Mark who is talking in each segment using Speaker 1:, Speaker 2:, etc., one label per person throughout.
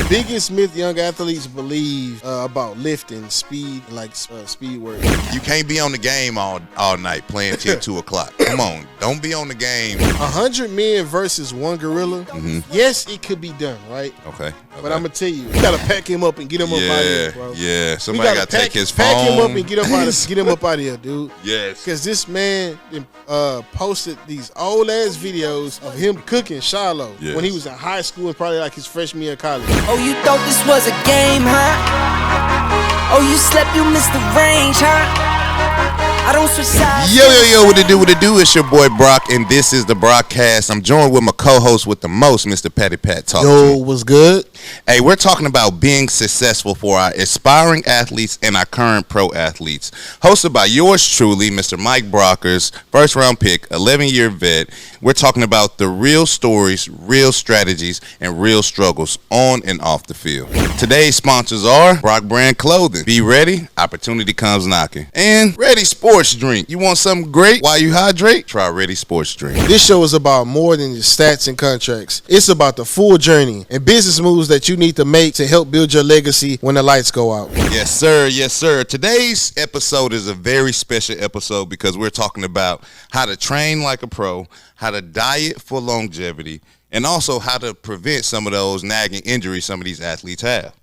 Speaker 1: Biggest myth young athletes believe about lifting, speed, like speed work.
Speaker 2: You can't be on the game all night playing till 2 o'clock. Come on, don't be on the game.
Speaker 1: 100 men versus one gorilla. Yes, it could be done, right?
Speaker 2: Okay.
Speaker 1: But I'm gonna tell you gotta pack him up and get him up out of here, bro.
Speaker 2: Yeah, somebody gotta take his phone.
Speaker 1: Pack him up and get him up out of here, dude.
Speaker 2: Yes.
Speaker 1: Because this man posted these old ass videos of him cooking Shiloh when he was in high school and probably like his freshman year of college.
Speaker 3: Oh, you thought this was a game, huh? Oh, you slept, you missed the range, huh? I don't switch sides.
Speaker 2: Yo, what it do? It's your boy Brock, and this is the broadcast. I'm joined with my co-host with the most, Mr. Patty Pat Talk.
Speaker 1: Yo, what's good?
Speaker 2: Hey, we're talking about being successful for our aspiring athletes and our current pro athletes. Hosted by yours truly, Mr. Mike Brockers, first round pick, 11-year vet. We're talking about the real stories, real strategies, and real struggles on and off the field. Today's sponsors are Brock Brand Clothing. Be ready, opportunity comes knocking. And Ready Sports Drink. You want something great while you hydrate? Try Ready Sports Drink.
Speaker 1: This show is about more than just stats and contracts. It's about the full journey and business moves that you need to make to help build your legacy when the lights go out.
Speaker 2: Yes, sir. Yes, sir. Today's episode is a very special episode because we're talking about how to train like a pro, how to diet for longevity, and also how to prevent some of those nagging injuries some of these athletes have.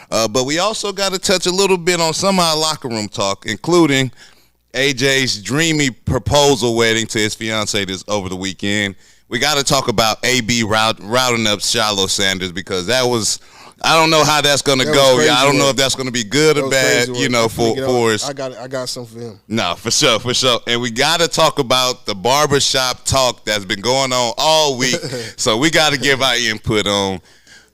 Speaker 2: But we also got to touch a little bit on some of our locker room talk, including AJ's dreamy proposal wedding to his fiancée this over the weekend. We got to talk about AB routing up Shiloh Sanders because that was, I don't know how that's going to go. I don't know if that's going to be good or bad, for us.
Speaker 1: I got something for him.
Speaker 2: No, for sure. And we got to talk about the barbershop talk that's been going on all week. So we got to give our input on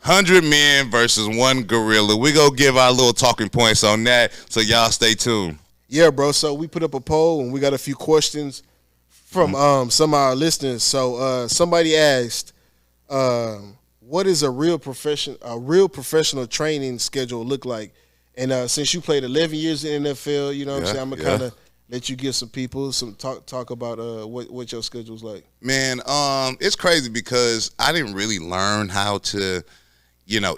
Speaker 2: 100 men versus one gorilla. We go give our little talking points on that, so y'all stay tuned.
Speaker 1: Yeah, bro. So we put up a poll, and we got a few questions from some of our listeners. So somebody asked, what is a real professional training schedule look like? And since you played 11 years in the NFL, you know what I'm saying? I'm going to kind of let you give some people some talk about what your schedule's like.
Speaker 2: Man, it's crazy because I didn't really learn how to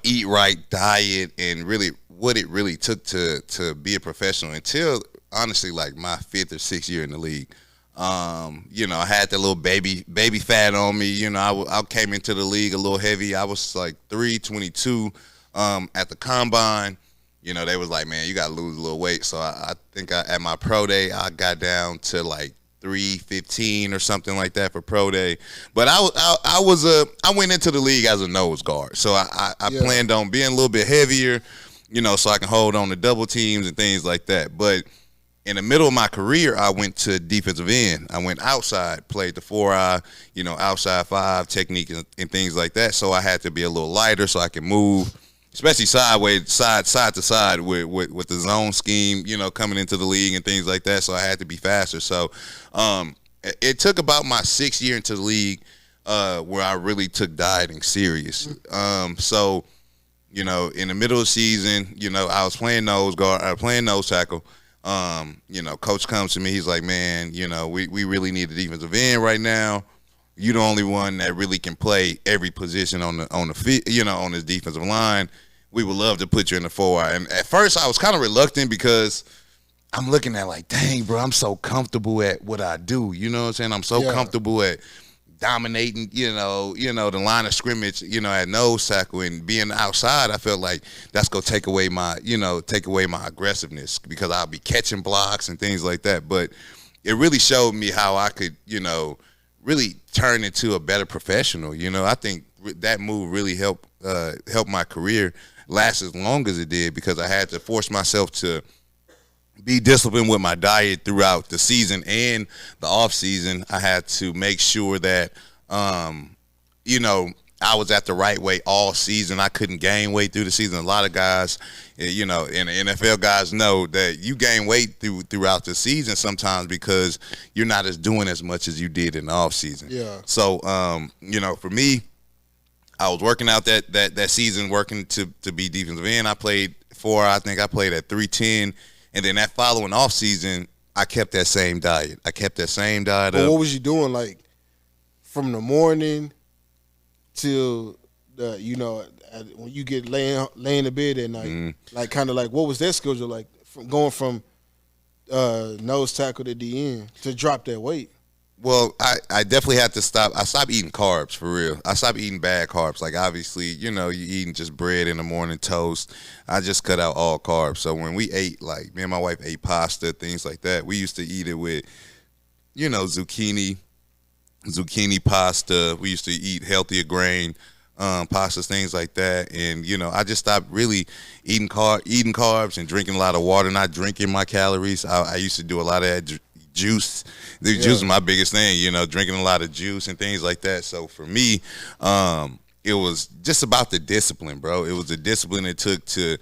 Speaker 2: eat right, diet, and really what it really took to be a professional until, honestly, like my 5th or 6th year in the league. I had that little baby fat on me. I came into the league a little heavy. I was like 322 at the combine. They was like, man, you got to lose a little weight. So I think at my pro day, I got down to like 315 or something like that for pro day. But I went into the league as a nose guard. So I planned on being a little bit heavier, so I can hold on to double teams and things like that. But in the middle of my career, I went to defensive end. I went outside, played the 4-eye, outside 5 technique and things like that. So I had to be a little lighter so I could move, especially sideways, side to side with the zone scheme, coming into the league and things like that. So I had to be faster. So it took about my 6th year into the league where I really took dieting serious. So in the middle of the season, I was playing nose guard, playing nose tackle. Coach comes to me. He's like, man, we really need a defensive end right now. You're the only one that really can play every position on the field, on this defensive line. We would love to put you in the 4-eye. And at first, I was kind of reluctant because I'm looking at like, dang, bro, I'm so comfortable at what I do. You know what I'm saying? I'm so comfortable at dominating, the line of scrimmage, at nose tackle, and being outside. I felt like that's gonna take away my aggressiveness because I'll be catching blocks and things like that. But it really showed me how I could, really turn into a better professional. I think that move really helped my career last as long as it did because I had to force myself to be disciplined with my diet throughout the season and the off season. I had to make sure that, I was at the right weight all season. I couldn't gain weight through the season. A lot of guys, and the NFL guys know that you gain weight throughout the season sometimes because you're not doing as much as you did in the off season.
Speaker 1: Yeah.
Speaker 2: So, for me, I was working out that season, working to be defensive end. I played 4. I think I played at 310. And then that following off season, I kept that same diet. But
Speaker 1: what was you doing, like, from the morning till when you get laying in bed at night, like kind of like what was that schedule like from going from nose tackle to DN to drop that weight?
Speaker 2: Well, I definitely had to stop. I stopped eating carbs for real. I stopped eating bad carbs. Like obviously, you eating just bread in the morning, toast. I just cut out all carbs. So when we ate, like me and my wife ate pasta, things like that. We used to eat it with, zucchini pasta. We used to eat healthier grain pastas, things like that. And I just stopped really eating carbs and drinking a lot of water, not drinking my calories. I used to do a lot of that juice. The juice is my biggest thing, drinking a lot of juice and things like that. So for me, it was just about the discipline, bro. It was the discipline it took to,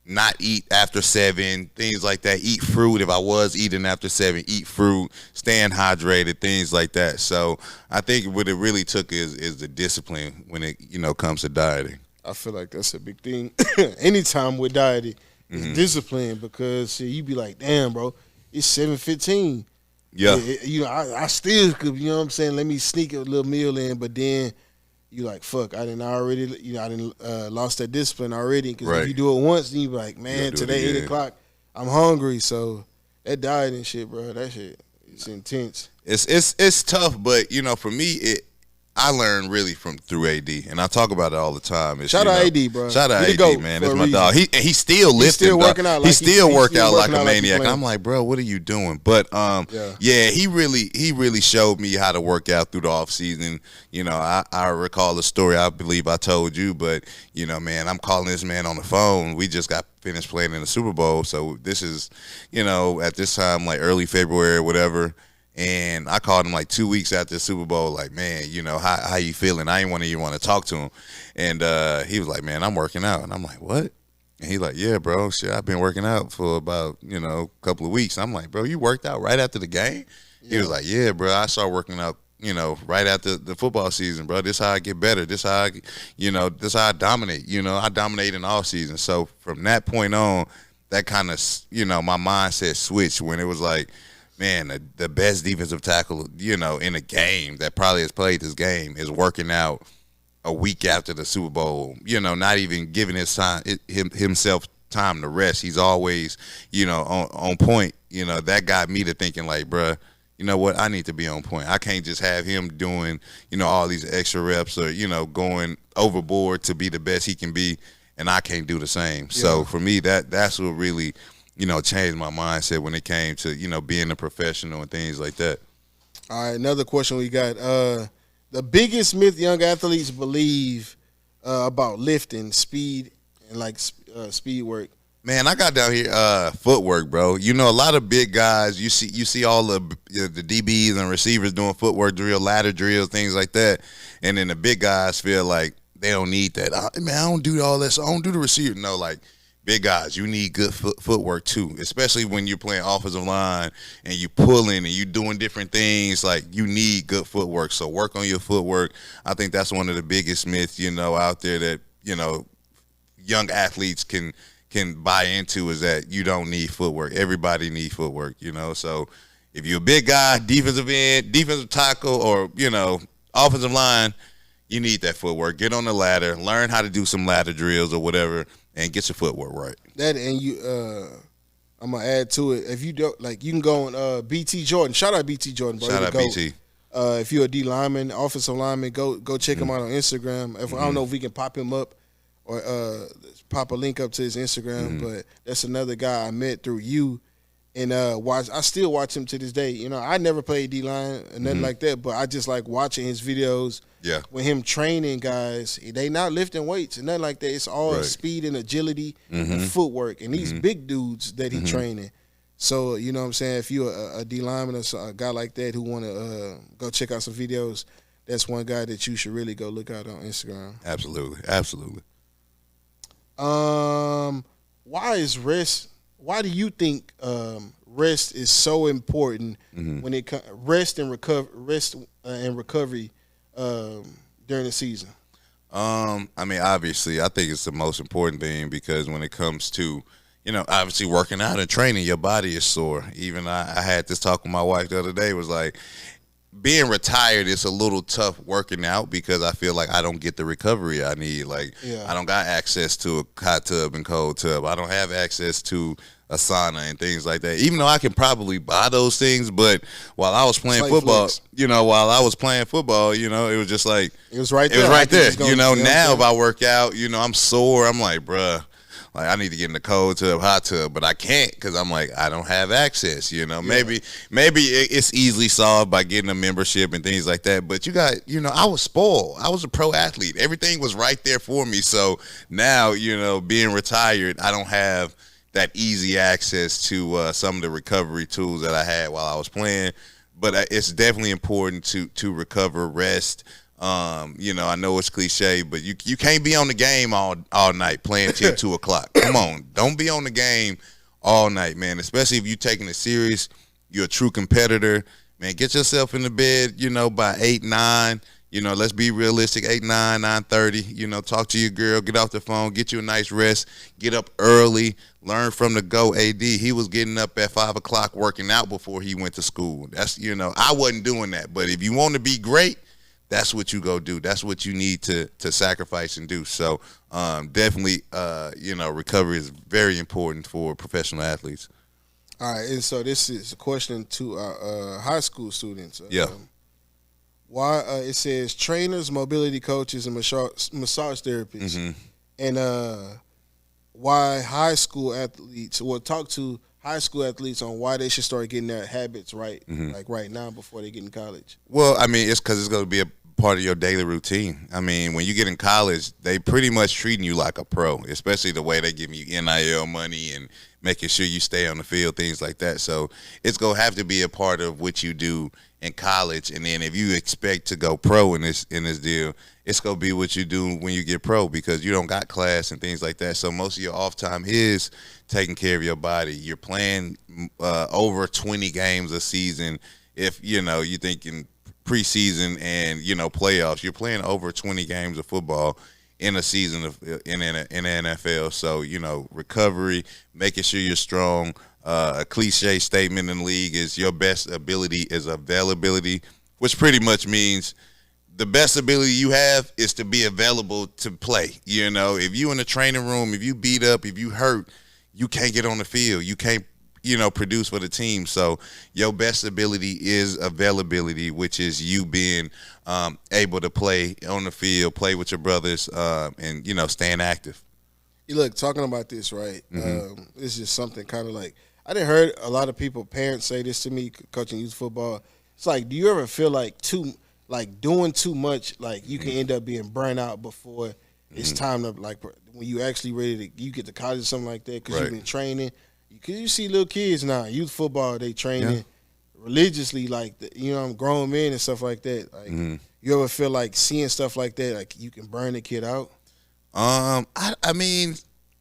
Speaker 2: not eat after 7, things like that. Eat fruit. If I was eating after 7, eat fruit, staying hydrated, things like that. So I think what it really took is the discipline when it, comes to dieting.
Speaker 1: I feel like that's a big thing. Anytime with dieting, is discipline, because you be like, damn, bro, it's 7:15.
Speaker 2: Yeah.
Speaker 1: I still could, you know what I'm saying, let me sneak a little meal in, but then you like, fuck, I lost that discipline already. Because if you do it once, then you be like, man, today 8 o'clock, I'm hungry. So that dieting shit, bro, that shit, it's intense.
Speaker 2: It's tough, but for me, I learned really through AD, and I talk about it all the time.
Speaker 1: Shout out AD, bro.
Speaker 2: Shout out AD, man. That's my dog. He's still lifting. He's still working out. He still work out like a maniac. I'm like, bro, what are you doing? But he really showed me how to work out through the off season. I recall the story. I believe I told you, but man, I'm calling this man on the phone. We just got finished playing in the Super Bowl, so this is, at this time like early February or whatever. And I called him like 2 weeks after the Super Bowl, like, man, how you feeling? I didn't even want to talk to him. And he was like, man, I'm working out. And I'm like, what? And he's like, yeah, bro, shit, I've been working out for about, a couple of weeks. I'm like, bro, you worked out right after the game? Yeah. He was like, yeah, bro, I started working out, right after the football season, bro. This is how I get better. This is how I dominate. I dominate in all season. So from that point on, that kind of, my mindset switched when it was like, man, the best defensive tackle, in a game that probably has played this game is working out a week after the Super Bowl, not even giving himself time to rest. He's always, on point. That got me to thinking like, bruh, you know what? I need to be on point. I can't just have him doing, all these extra reps or, going overboard to be the best he can be, and I can't do the same. Yeah. So for me, that's what really – changed my mindset when it came to, being a professional and things like that.
Speaker 1: All right, another question we got. The biggest myth young athletes believe about lifting, speed, and speed work.
Speaker 2: Man, I got down here footwork, bro. A lot of big guys, you see all the DBs and receivers doing footwork drill, ladder drills, things like that. And then the big guys feel like they don't need that. Man, I don't do all this. I don't do the receiver. No, like, big guys, you need good footwork too, especially when you're playing offensive line and you pulling and you doing different things. Like, you need good footwork. So work on your footwork. I think that's one of the biggest myths, out there that, young athletes can buy into, is that you don't need footwork. Everybody needs footwork, So if you're a big guy, defensive end, defensive tackle, or, offensive line, you need that footwork. Get on the ladder, learn how to do some ladder drills or whatever, and get your footwork right.
Speaker 1: That, and I'm gonna add to it. If you don't, you can go on BT Jordan. Shout out BT Jordan, bro.
Speaker 2: Shout out BT.
Speaker 1: If you're a D lineman, offensive lineman, go check him out on Instagram. I don't know if we can pop him up or pop a link up to his Instagram, but that's another guy I met through you. And I still watch him to this day. I never played D-line and nothing like that, but I just like watching his videos.
Speaker 2: Yeah.
Speaker 1: With him training guys, they not lifting weights and nothing like that. It's all speed and agility and footwork. And these big dudes that he training. So, you know what I'm saying, if you're a D-lineman or a guy like that who want to go check out some videos, that's one guy that you should really go look out on Instagram.
Speaker 2: Absolutely. Absolutely.
Speaker 1: Why do you think rest is so important when it comes rest and recovery during the season?
Speaker 2: Obviously, I think it's the most important thing, because when it comes to, obviously working out and training, your body is sore. Even I had this talk with my wife the other day, was like, being retired is a little tough working out because I feel like I don't get the recovery I need. Like I don't got access to a hot tub and cold tub. I don't have access to a sauna and things like that. Even though I can probably buy those things, but while I was playing football, it was just like
Speaker 1: it was right there.
Speaker 2: It was right there. Now if I work out, I'm sore. I'm like, bruh. Like I need to get in the cold tub, hot tub, but I can't because I'm like I don't have access. Maybe it's easily solved by getting a membership and things like that. But I was spoiled. I was a pro athlete. Everything was right there for me. So now, being retired, I don't have that easy access to some of the recovery tools that I had while I was playing. But it's definitely important to recover, rest. I know it's cliche, but you can't be on the game all night playing till 2:00. Come on, don't be on the game all night, man. Especially if you're taking it serious, you're a true competitor, man. Get yourself in the bed, by 8, 9. Let's be realistic. 8, 9, 9:30. Talk to your girl, get off the phone, get you a nice rest, get up early, learn from the GO AD. He was getting up at 5:00 working out before he went to school. That's I wasn't doing that, but if you want to be great, that's what you go do. That's what you need to sacrifice and do. So definitely, recovery is very important for professional athletes.
Speaker 1: All right, and so this is a question to our high school students. Why it says trainers, mobility coaches, and massage therapists, and why high school athletes? Well, talk to high school athletes on why they should start getting their habits right, like right now before they get in college.
Speaker 2: Well, I mean, it's because it's going to be a part of your daily routine. I mean, when you get in college, they pretty much treating you like a pro, especially the way they give you NIL money and making sure you stay on the field, things like that. So it's going to have to be a part of what you do in college. And then if you expect to go pro in this deal, it's going to be what you do when you get pro because you don't got class and things like that. So most of your off time is taking care of your body. You're playing over 20 games a season. If, you're thinking preseason and, playoffs, you're playing over 20 games of football in a season in the NFL. So, recovery, making sure you're strong. A cliche statement in the league is your best ability is availability, which pretty much means the best ability you have is to be available to play. If you in the training room, if you beat up, if you hurt, you can't get on the field. You can't, produce for the team. So your best ability is availability, which is you being able to play on the field, play with your brothers, and, staying active.
Speaker 1: You look, talking about this, right? It's just something kind of like, I didn't heard a lot of people, parents say this to me, coaching youth football. It's like, do you ever feel like doing too much, like you can end up being burnt out before it's time to, like, when you actually ready to, you get to college or something like that because you've been training. Because you see little kids now, youth football, they training religiously, like, grown men and stuff like that. Like, you ever feel like seeing stuff like that, like you can burn a kid out?
Speaker 2: I mean,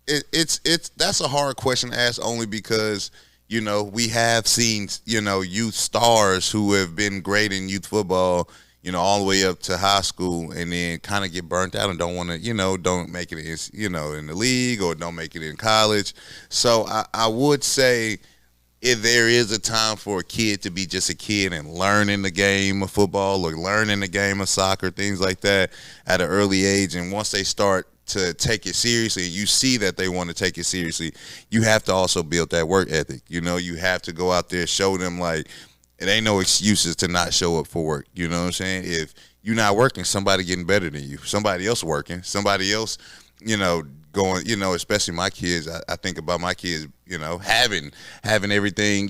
Speaker 2: it's that's a hard question to ask only because, we have seen, youth stars who have been great in youth football, all the way up to high school and then kind of get burnt out and don't want to, don't make it, in the league or don't make it in college. So I would say if there is a time for a kid to be just a kid and learning the game of football or learning the game of soccer, things like that at an early age. And once they start to take it seriously and you see that they want to take it seriously, you have to also build that work ethic. You have to go out there, show them like, it ain't no excuses to not show up for work. You know what I'm saying? If you're not working, somebody getting better than you. Somebody else working. Somebody else, going, especially my kids. I think about my kids, having everything,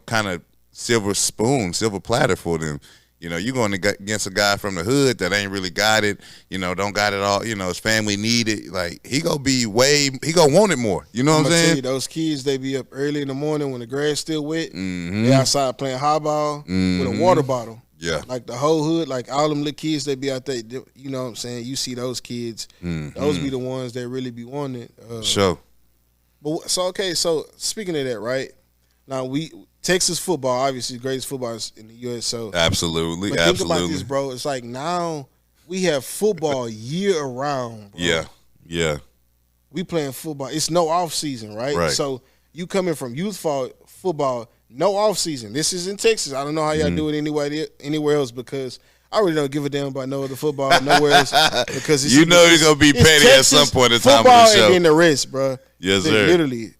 Speaker 2: kind of silver platter for them. You're going against a guy from the hood that ain't really got it, don't got it all, his family need it. Like, he gonna want it more. You know what I'm saying?
Speaker 1: Tell you, those kids, they be up early in the morning when the grass still wet. They outside playing highball with a water bottle.
Speaker 2: Yeah.
Speaker 1: Like the whole hood, like all them little kids, they be out there, you know what I'm saying? You see those kids, those be the ones that really be wanting it.
Speaker 2: Sure.
Speaker 1: But so speaking of that, right? Now Texas football, obviously the greatest football in the U.S. So
Speaker 2: absolutely,
Speaker 1: but think about this, bro. It's like now we have football year around, bro.
Speaker 2: Yeah.
Speaker 1: We playing football. It's no off season, right?
Speaker 2: Right.
Speaker 1: So you coming from youth football, no off season. This is in Texas. I don't know how y'all do it anywhere else because I really don't give a damn about no other football nowhere else because it's,
Speaker 2: you're gonna be petty
Speaker 1: Texas,
Speaker 2: at some point in time of
Speaker 1: football
Speaker 2: the show.
Speaker 1: and then the rest, bro.
Speaker 2: Yes, sir.
Speaker 1: Literally.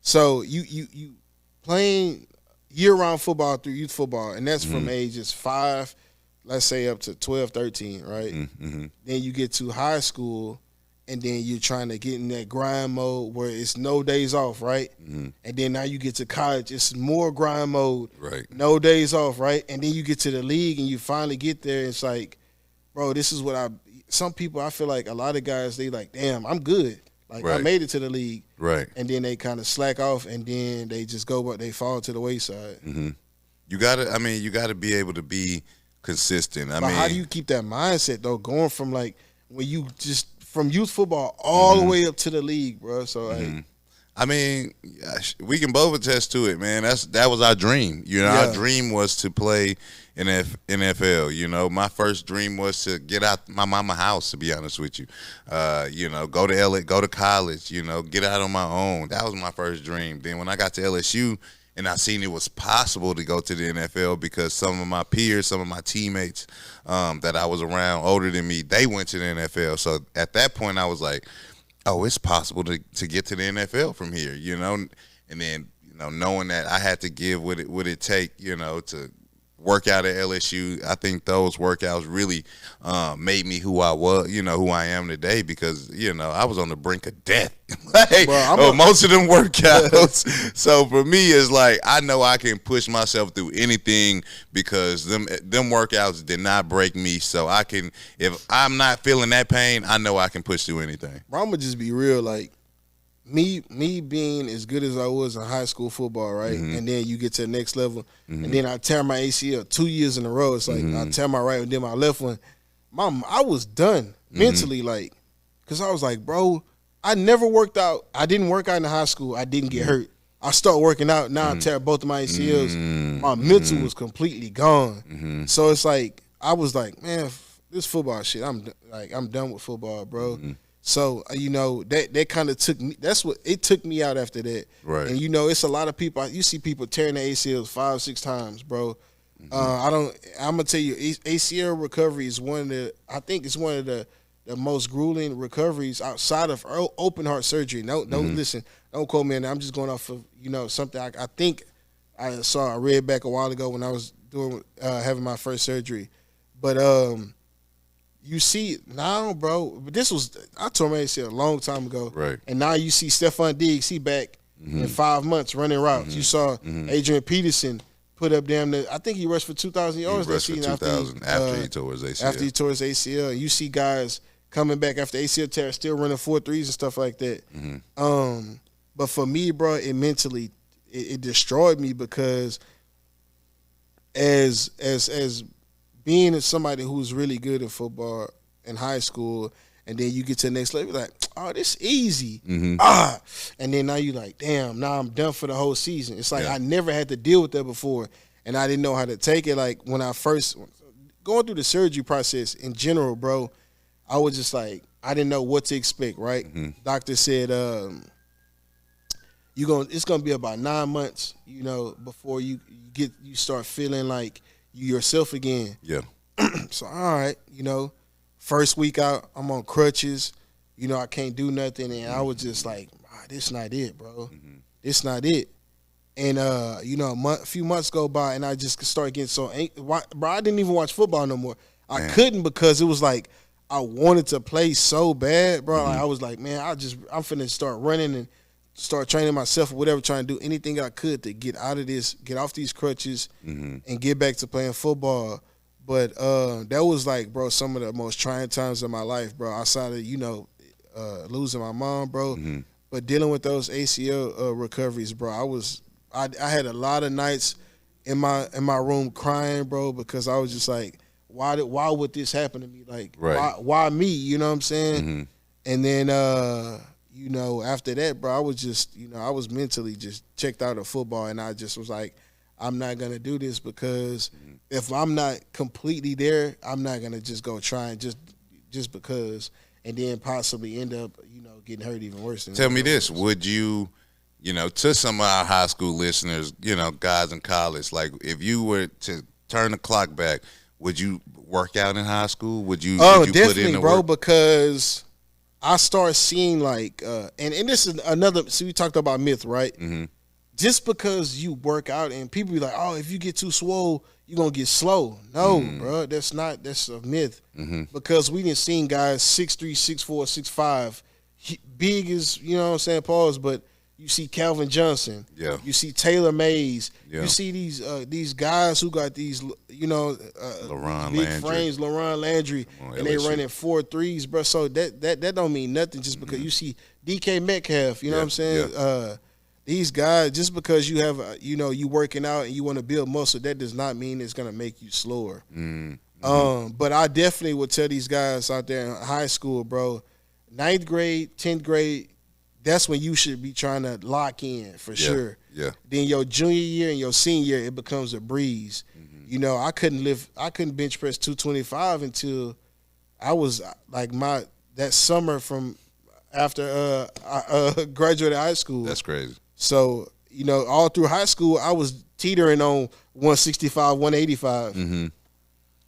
Speaker 1: So you playing year-round football through youth football, and that's from ages 5, let's say up to 12, 13, right?
Speaker 2: Mm-hmm.
Speaker 1: Then you get to high school, and then you're trying to get in that grind mode where it's no days off, right?
Speaker 2: Mm-hmm.
Speaker 1: And then now you get to college, it's more grind mode,
Speaker 2: Right.
Speaker 1: no days off, right? And then you get to the league, and you finally get there, and it's like, bro, this is what some people, I feel like a lot of guys, they like, damn, I'm good. Like, I
Speaker 2: Right.
Speaker 1: made it to the league.
Speaker 2: Right.
Speaker 1: And then they kind of slack off, and then they just go, but they fall to the wayside.
Speaker 2: Mm-hmm. You gotta be able to be consistent.
Speaker 1: But how do you keep that mindset though, going from like when you just from youth football all the way up to the league, bro? So like,
Speaker 2: I mean, we can both attest to it, man. That was our dream. You know, our dream was to play in NFL. You know, my first dream was to get out my mama house. To be honest with you, you know, go to LA, go to college. You know, get out on my own. That was my first dream. Then when I got to LSU and I seen it was possible to go to the NFL because some of my peers, some of my teammates that I was around older than me, they went to the NFL. So at that point, I was like, oh, it's possible to get to the NFL from here, you know, and then, you know, knowing that I had to give what it take, you know, to work out at LSU. I think those workouts really made me who I was, you know, who I am today because, you know, I was on the brink of death. Like, most of them workouts. So for me, it's like I know I can push myself through anything because them workouts did not break me. So I can, if I'm not feeling that pain, I know I can push through anything.
Speaker 1: bro, I'm gonna just be real, like me being as good as I was in high school football, right? And then you get to the next level, and then I tear my ACL 2 years in a row. It's like I tear my right and then my left one. I was done mentally, like, because I was like, bro, I never worked out. I didn't work out in high school. I didn't get hurt. I start working out. Now I tear both of my ACLs. My mental was completely gone. So it's like, I was like, man, this football shit, I'm done with football, bro. So, you know, that kind of took me, it took me out after that.
Speaker 2: Right.
Speaker 1: And, you know, it's a lot of people, you see people tearing their ACLs 5-6 times, bro. I'm going to tell you, ACL recovery is I think it's one of the most grueling recoveries outside of open heart surgery. Don't listen, don't quote me on that. I'm just going off of, you know, something I think I read back a while ago when I was having my first surgery. But, you see now, bro. But I tore my ACL a long time ago,
Speaker 2: Right?
Speaker 1: And now you see Stephon Diggs, he back in 5 months running routes. You saw Adrian Peterson put up I think he rushed for 2,000 yards that season
Speaker 2: after he tore his ACL.
Speaker 1: After he tore his ACL, you see guys coming back after ACL tear, still running 4.3s and stuff like that. But for me, bro, it mentally it destroyed me because as being somebody who's really good at football in high school, and then you get to the next level, you're like, oh, this easy. And then now you're like, damn, now I'm done for the whole season. It's like I never had to deal with that before, and I didn't know how to take it. Like when I first going through the surgery process in general, bro, I was just like, I didn't know what to expect, right? Doctor said it's gonna be about 9 months, you know, before you start feeling like you yourself again.
Speaker 2: Yeah.
Speaker 1: So all right, you know, first week out, I'm on crutches, you know, I can't do nothing, and I was just like, this not it, bro. This not it. And you know, a few months go by, and I just started getting so angry. Bro, I didn't even watch football no more. I couldn't because it was like I wanted to play so bad, bro. Like, I was like, man, I'm finna start running and start training myself or whatever, trying to do anything I could to get out of this, get off these crutches, and get back to playing football. But that was like, bro, some of the most trying times of my life, bro. Outside of, you know, losing my mom, bro. But dealing with those ACL recoveries, bro, I had a lot of nights in my room crying, bro, because I was just like, why would this happen to me? Like, why me? You know what I'm saying? And then you know, after that, bro, I was just, you know, I was mentally just checked out of football, and I just was like, I'm not going to do this because if I'm not completely there, I'm not going to just go try and just because, and then possibly end up, you know, getting hurt even worse.
Speaker 2: Tell me this, would you you know, to some of our high school listeners, you know, guys in college, like if you were to turn the clock back, would you work out in high school? Would you
Speaker 1: definitely,
Speaker 2: put in the
Speaker 1: bro,
Speaker 2: work?
Speaker 1: because I start seeing like, and this is another. See, we talked about myth, right?
Speaker 2: Mm-hmm.
Speaker 1: Just because you work out and people be like, oh, if you get too swole, you're gonna get slow. No, bro, that's a myth. Because we didn't seen guys 6'3", 6'4", 6'5", big as, you know what I'm saying, pause, but you see Calvin Johnson.
Speaker 2: Yeah.
Speaker 1: You see Taylor Mays.
Speaker 2: Yeah.
Speaker 1: You see these guys who got these, you know,
Speaker 2: LaRon
Speaker 1: big
Speaker 2: Landry.
Speaker 1: frames, LaRon Landry, and they
Speaker 2: LSU.
Speaker 1: running 4.3s, bro. So that don't mean nothing just because you see DK Metcalf, you know what I'm saying? These guys, just because you have, you know, you working out and you want to build muscle, that does not mean it's going to make you slower. But I definitely would tell these guys out there in high school, bro, 9th grade, 10th grade, that's when you should be trying to lock in for sure.
Speaker 2: Yeah.
Speaker 1: Then your junior year and your senior year, it becomes a breeze. You know, I couldn't bench press 225 until I was like that summer from after I graduated high school.
Speaker 2: That's crazy.
Speaker 1: So, you know, all through high school, I was teetering on 165, 185.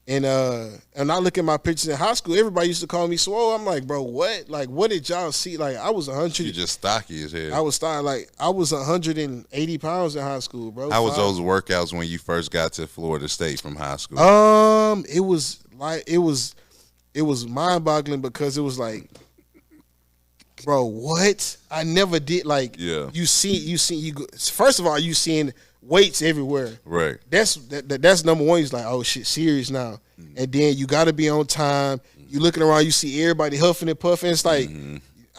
Speaker 1: And I look at my pictures in high school, everybody used to call me swole. I'm like, bro, what? Like, what did y'all see? Like, I was 100.
Speaker 2: You just stocky as hell.
Speaker 1: I was 180 pounds in high school, bro.
Speaker 2: How was those workouts when you first got to Florida State from high school?
Speaker 1: It was mind-boggling because it was like, bro, what? I never did. Like, first of all, you seeing weights everywhere.
Speaker 2: Right.
Speaker 1: That's number one. He's like, oh shit, serious now. And then you got to be on time. You looking around, you see everybody huffing and puffing. It's like,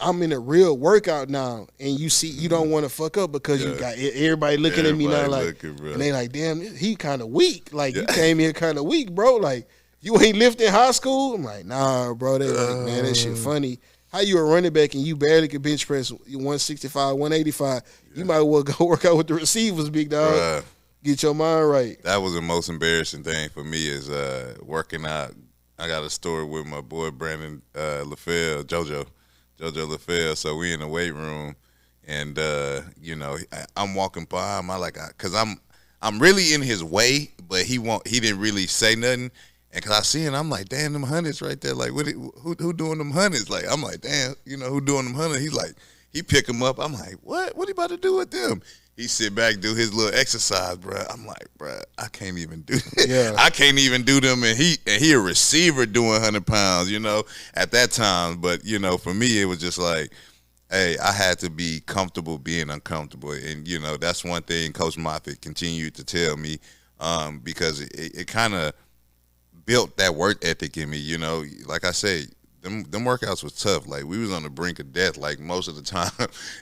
Speaker 1: I'm in a real workout now, and you see, you don't want to fuck up because you got everybody looking at me now, like, and they like, damn, he kind of weak. Like, you came here kind of weak, bro. Like, you ain't lifting high school. I'm like, nah, bro. They like, man, that shit funny. How you a running back and you barely can bench press 165, 185? You might well go work out with the receivers, big dog.
Speaker 2: Bruh.
Speaker 1: Get your mind right.
Speaker 2: That was the most embarrassing thing for me is working out. I got a story with my boy Brandon LaFell, JoJo LaFell. So we in the weight room, and you know, I'm walking by him. Cause I'm really in his way, but he didn't really say nothing. And cause I see him, I'm like, damn, them hundreds right there. Like, who doing them hundreds? Like, I'm like, damn, you know, who doing them hundreds? He's like, he pick them up. I'm like, what? What he about to do with them? He sit back, do his little exercise, bro. I'm like, bro, I can't even do that.
Speaker 1: Yeah.
Speaker 2: I can't even do them. And he a receiver doing 100 pounds, you know, at that time. But, you know, for me, it was just like, hey, I had to be comfortable being uncomfortable. And, you know, that's one thing Coach Moffitt continued to tell me because it kind of built that work ethic in me, you know. Like I say, them workouts was tough. Like, we was on the brink of death, like, most of the time.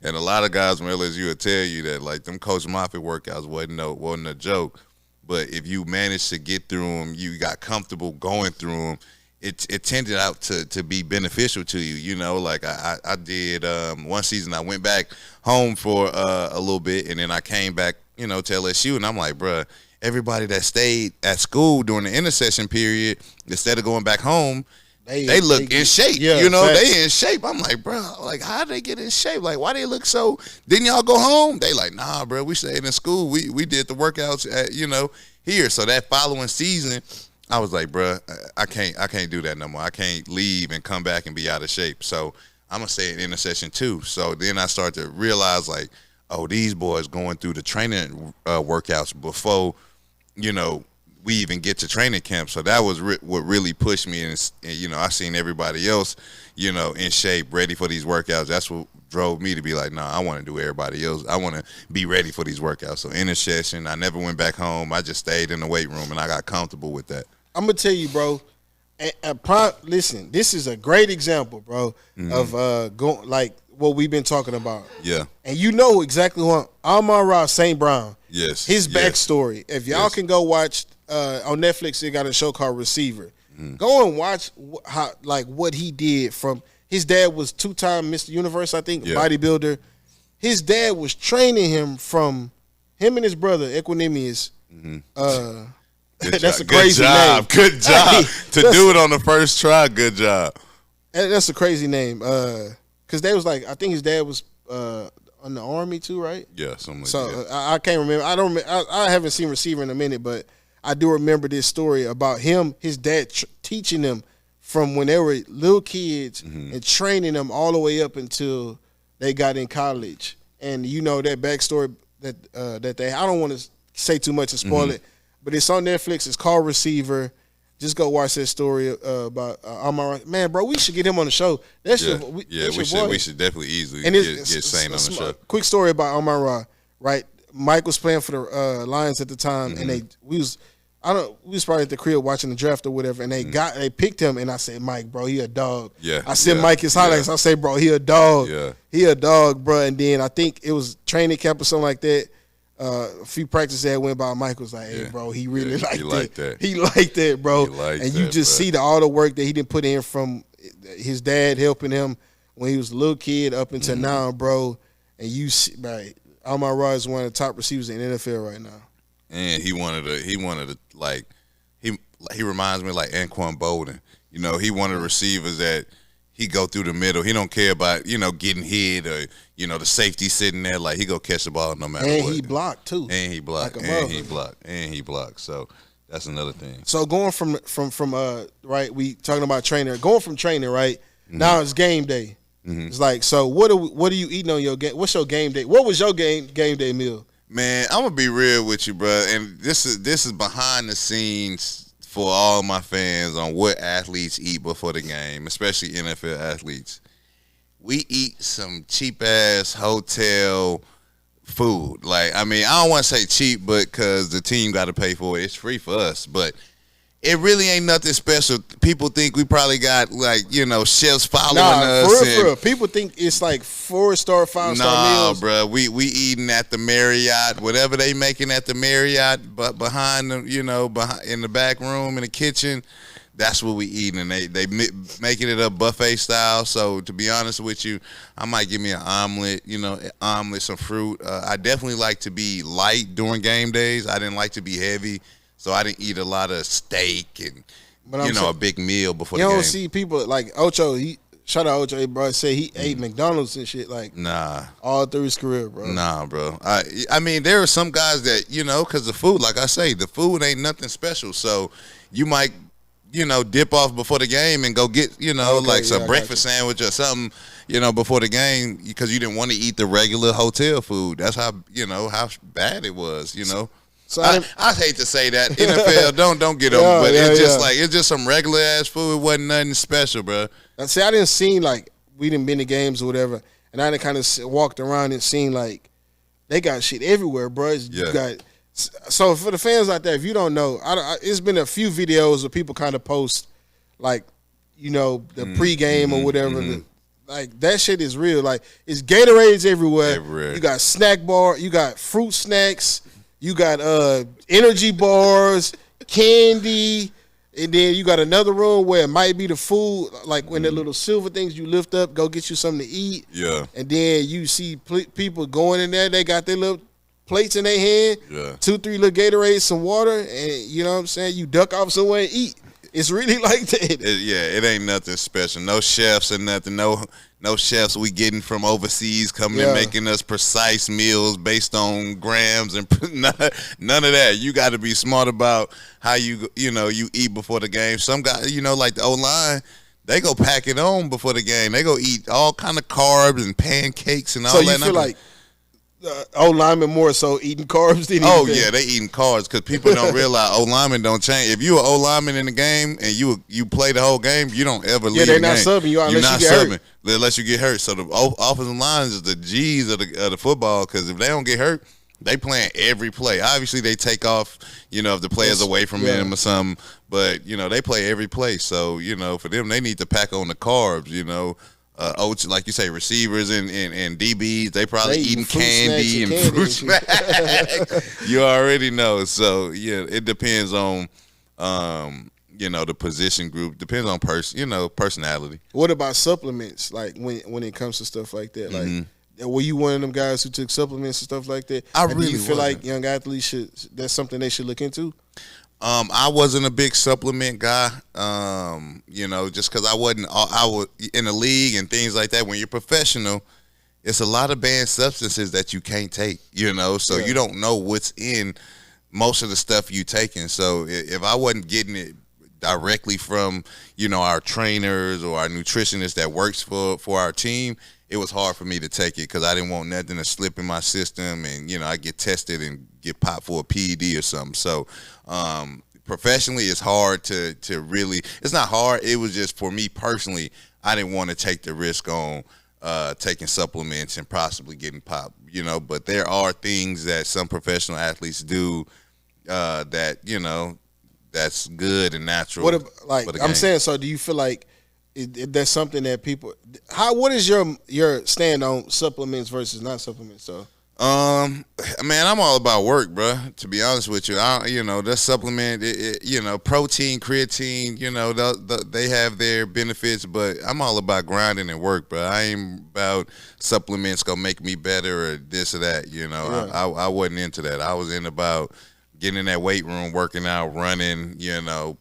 Speaker 2: And a lot of guys from LSU will tell you that, like, them Coach Moffitt workouts wasn't a joke. But if you managed to get through them, you got comfortable going through them, it tended out to be beneficial to you, you know. Like, I did one season, I went back home for a little bit, and then I came back, you know, to LSU, and I'm like, bruh, everybody that stayed at school during the intercession period, instead of going back home, they look in shape.
Speaker 1: Yeah,
Speaker 2: you know,
Speaker 1: facts.
Speaker 2: they in shape. I'm like, bro, like, how they get in shape? Like, why they look so? Didn't y'all go home? They like, nah, bro, we stayed in school. We did the workouts at, you know, here. So that following season, I was like, bro, I can't do that no more. I can't leave and come back and be out of shape. So I'm gonna stay in intercession too. So then I started to realize, like, oh, these boys going through the training workouts before, you know, we even get to training camp. So that was what really pushed me. And, you know, I seen everybody else, you know, in shape, ready for these workouts. That's what drove me to be like, nah, I want to do everybody else. I want to be ready for these workouts. So intercession, I never went back home. I just stayed in the weight room, and I got comfortable with that.
Speaker 1: I'm going to tell you, bro, listen, this is a great example, bro, of going like what we've been talking about.
Speaker 2: Yeah.
Speaker 1: And you know exactly what Amon-Ra St. Brown.
Speaker 2: Yes.
Speaker 1: His backstory. If y'all can go watch on Netflix, they got a show called Receiver. Go and watch what he did. From his dad was 2-time Mr. Universe, I think, bodybuilder. His dad was training him from him and his brother Equanimous. That's a crazy name.
Speaker 2: Good job. To do it on the first try, good job.
Speaker 1: That's a crazy name. Because they was like, I think his dad was on the Army too, right?
Speaker 2: Yeah, something like
Speaker 1: So
Speaker 2: that.
Speaker 1: I can't remember. I don't. I haven't seen receiver in a minute, but I do remember this story about him, his dad teaching them from when they were little kids and training them all the way up until they got in college. And you know that backstory that they. I don't want to say too much and spoil it, but it's on Netflix. It's called Receiver. Just go watch that story about Amara. Man, bro, we should get him on the show. That's
Speaker 2: Yeah,
Speaker 1: your
Speaker 2: we should definitely easily
Speaker 1: and
Speaker 2: get Saint on the show.
Speaker 1: Quick story about Amara, right? Mike was playing for the Lions at the time, and we was probably at the crib watching the draft or whatever, and they picked him, and I said, Mike, bro, he a dog.
Speaker 2: Yeah,
Speaker 1: I said Mike his highlights. I say, bro, he a dog.
Speaker 2: Yeah,
Speaker 1: he a dog, bro. And then I think it was training camp or something like that. A few practices that went by, Mike was like, "Hey, bro, he really liked that. He liked that, bro." And you just see all the work that he didn't put in from his dad helping him when he was a little kid up until now, bro. And you see, right, Amon-Ra is one of the top receivers in the NFL right now.
Speaker 2: And he wanted to like he reminds me of like Anquan Bolden. You know, he one of the receivers that he go through the middle. He don't care about, getting hit or, the safety sitting there. Like, he go catch the ball no matter what.
Speaker 1: And he blocked, too.
Speaker 2: And he blocked.
Speaker 1: Like
Speaker 2: And he blocked. So, that's another thing.
Speaker 1: So, going from right, we talking about training. Going from training, right, now it's game day. It's like, so what are you eating on your game? What's your game day? What was your game day meal?
Speaker 2: Man, I'm going to be real with you, bro. And this is behind the scenes for all my fans on what athletes eat before the game, especially NFL athletes. We eat some cheap-ass hotel food. Like, I mean, I don't want to say cheap, but because the team got to pay for it. It's free for us, but it really ain't nothing special. People think we probably got, like, chefs following us.
Speaker 1: For real. People think it's like 4-star, 5-star meals.
Speaker 2: Nah, bro. We eating at the Marriott, whatever they making at the Marriott, but behind them, in the back room, in the kitchen, that's what we eating. And they making it up buffet style. So, to be honest with you, I might give me an omelet, some fruit. I definitely like to be light during game days. I didn't like to be heavy. So I didn't eat a lot of steak and, a big meal before the game.
Speaker 1: You don't see people like Ocho. Shout out Ocho, bro. Say he ate McDonald's and shit like all through his career, bro.
Speaker 2: Nah, bro. I mean, there are some guys that, because the food, like I say, the food ain't nothing special. So you might, dip off before the game and go get, some breakfast sandwich or something, before the game because you didn't want to eat the regular hotel food. That's how, how bad it was, So I hate to say that. NFL, don't get over, but it's just some regular ass food. It wasn't nothing special, bro.
Speaker 1: See, I didn't see like we didn't been to games or whatever, and I done kind of walked around and seen like they got shit everywhere, bro. So for the fans out there, if you don't know, it's been a few videos of people kind of post like the pregame or whatever. Like that shit is real. Like it's Gatorades everywhere. You got snack bar, you got fruit snacks. You got energy bars, candy, and then you got another room where it might be the food, like when the little silver things you lift up, go get you something to eat.
Speaker 2: Yeah.
Speaker 1: And then you see people going in there, they got their little plates in their hand, 2-3 little Gatorades, some water, and you know what I'm saying? You duck off somewhere and eat. It's really like that.
Speaker 2: It ain't nothing special. No chefs or nothing. No chefs we getting from overseas coming and making us precise meals based on grams and none of that. You got to be smart about how you eat before the game. Some guys, like the O-line, they go pack it on before the game. They go eat all kind of carbs and pancakes and all that.
Speaker 1: So you feel like O-lineman more so eating carbs than anything.
Speaker 2: Yeah, they eating carbs because people don't realize O-lineman don't change. If you an O-lineman in the game and you play the whole game, you don't ever leave the game.
Speaker 1: Yeah, they're not subbing you unless you get hurt.
Speaker 2: Unless you get hurt. So the offensive lines is the G's of the football because if they don't get hurt, they playing every play. Obviously, they take off, if the player's away from them or something. But, they play every play. So, for them, they need to pack on the carbs, like you say, receivers and DBs, they probably eating candy and fruit snacks. You already know. So, it depends on, the position group. Depends on personality.
Speaker 1: What about supplements? Like when it comes to stuff like that, like were you one of them guys who took supplements and stuff like that? Do you feel like young athletes that's something they should look into?
Speaker 2: I wasn't a big supplement guy, just because I was in the league and things like that. When you're professional, it's a lot of banned substances that you can't take, so you don't know what's in most of the stuff you taking. So if I wasn't getting it directly from, our trainers or our nutritionist that works for our team, it was hard for me to take it because I didn't want nothing to slip in my system and, I get tested and get popped for a PED or something. So professionally, it's hard to really – it's not hard. It was just for me personally, I didn't want to take the risk on taking supplements and possibly getting popped, But there are things that some professional athletes do that, that's good and natural.
Speaker 1: I'm saying, so do you feel like that's something that people – what is your stand on supplements versus not supplements? So
Speaker 2: man, I'm all about work, bro. To be honest with you, that supplement, protein, creatine, they have their benefits, but I'm all about grinding and work, bro. I ain't about supplements gonna make me better or this or that. I wasn't into that. I was in about getting in that weight room, working out, running,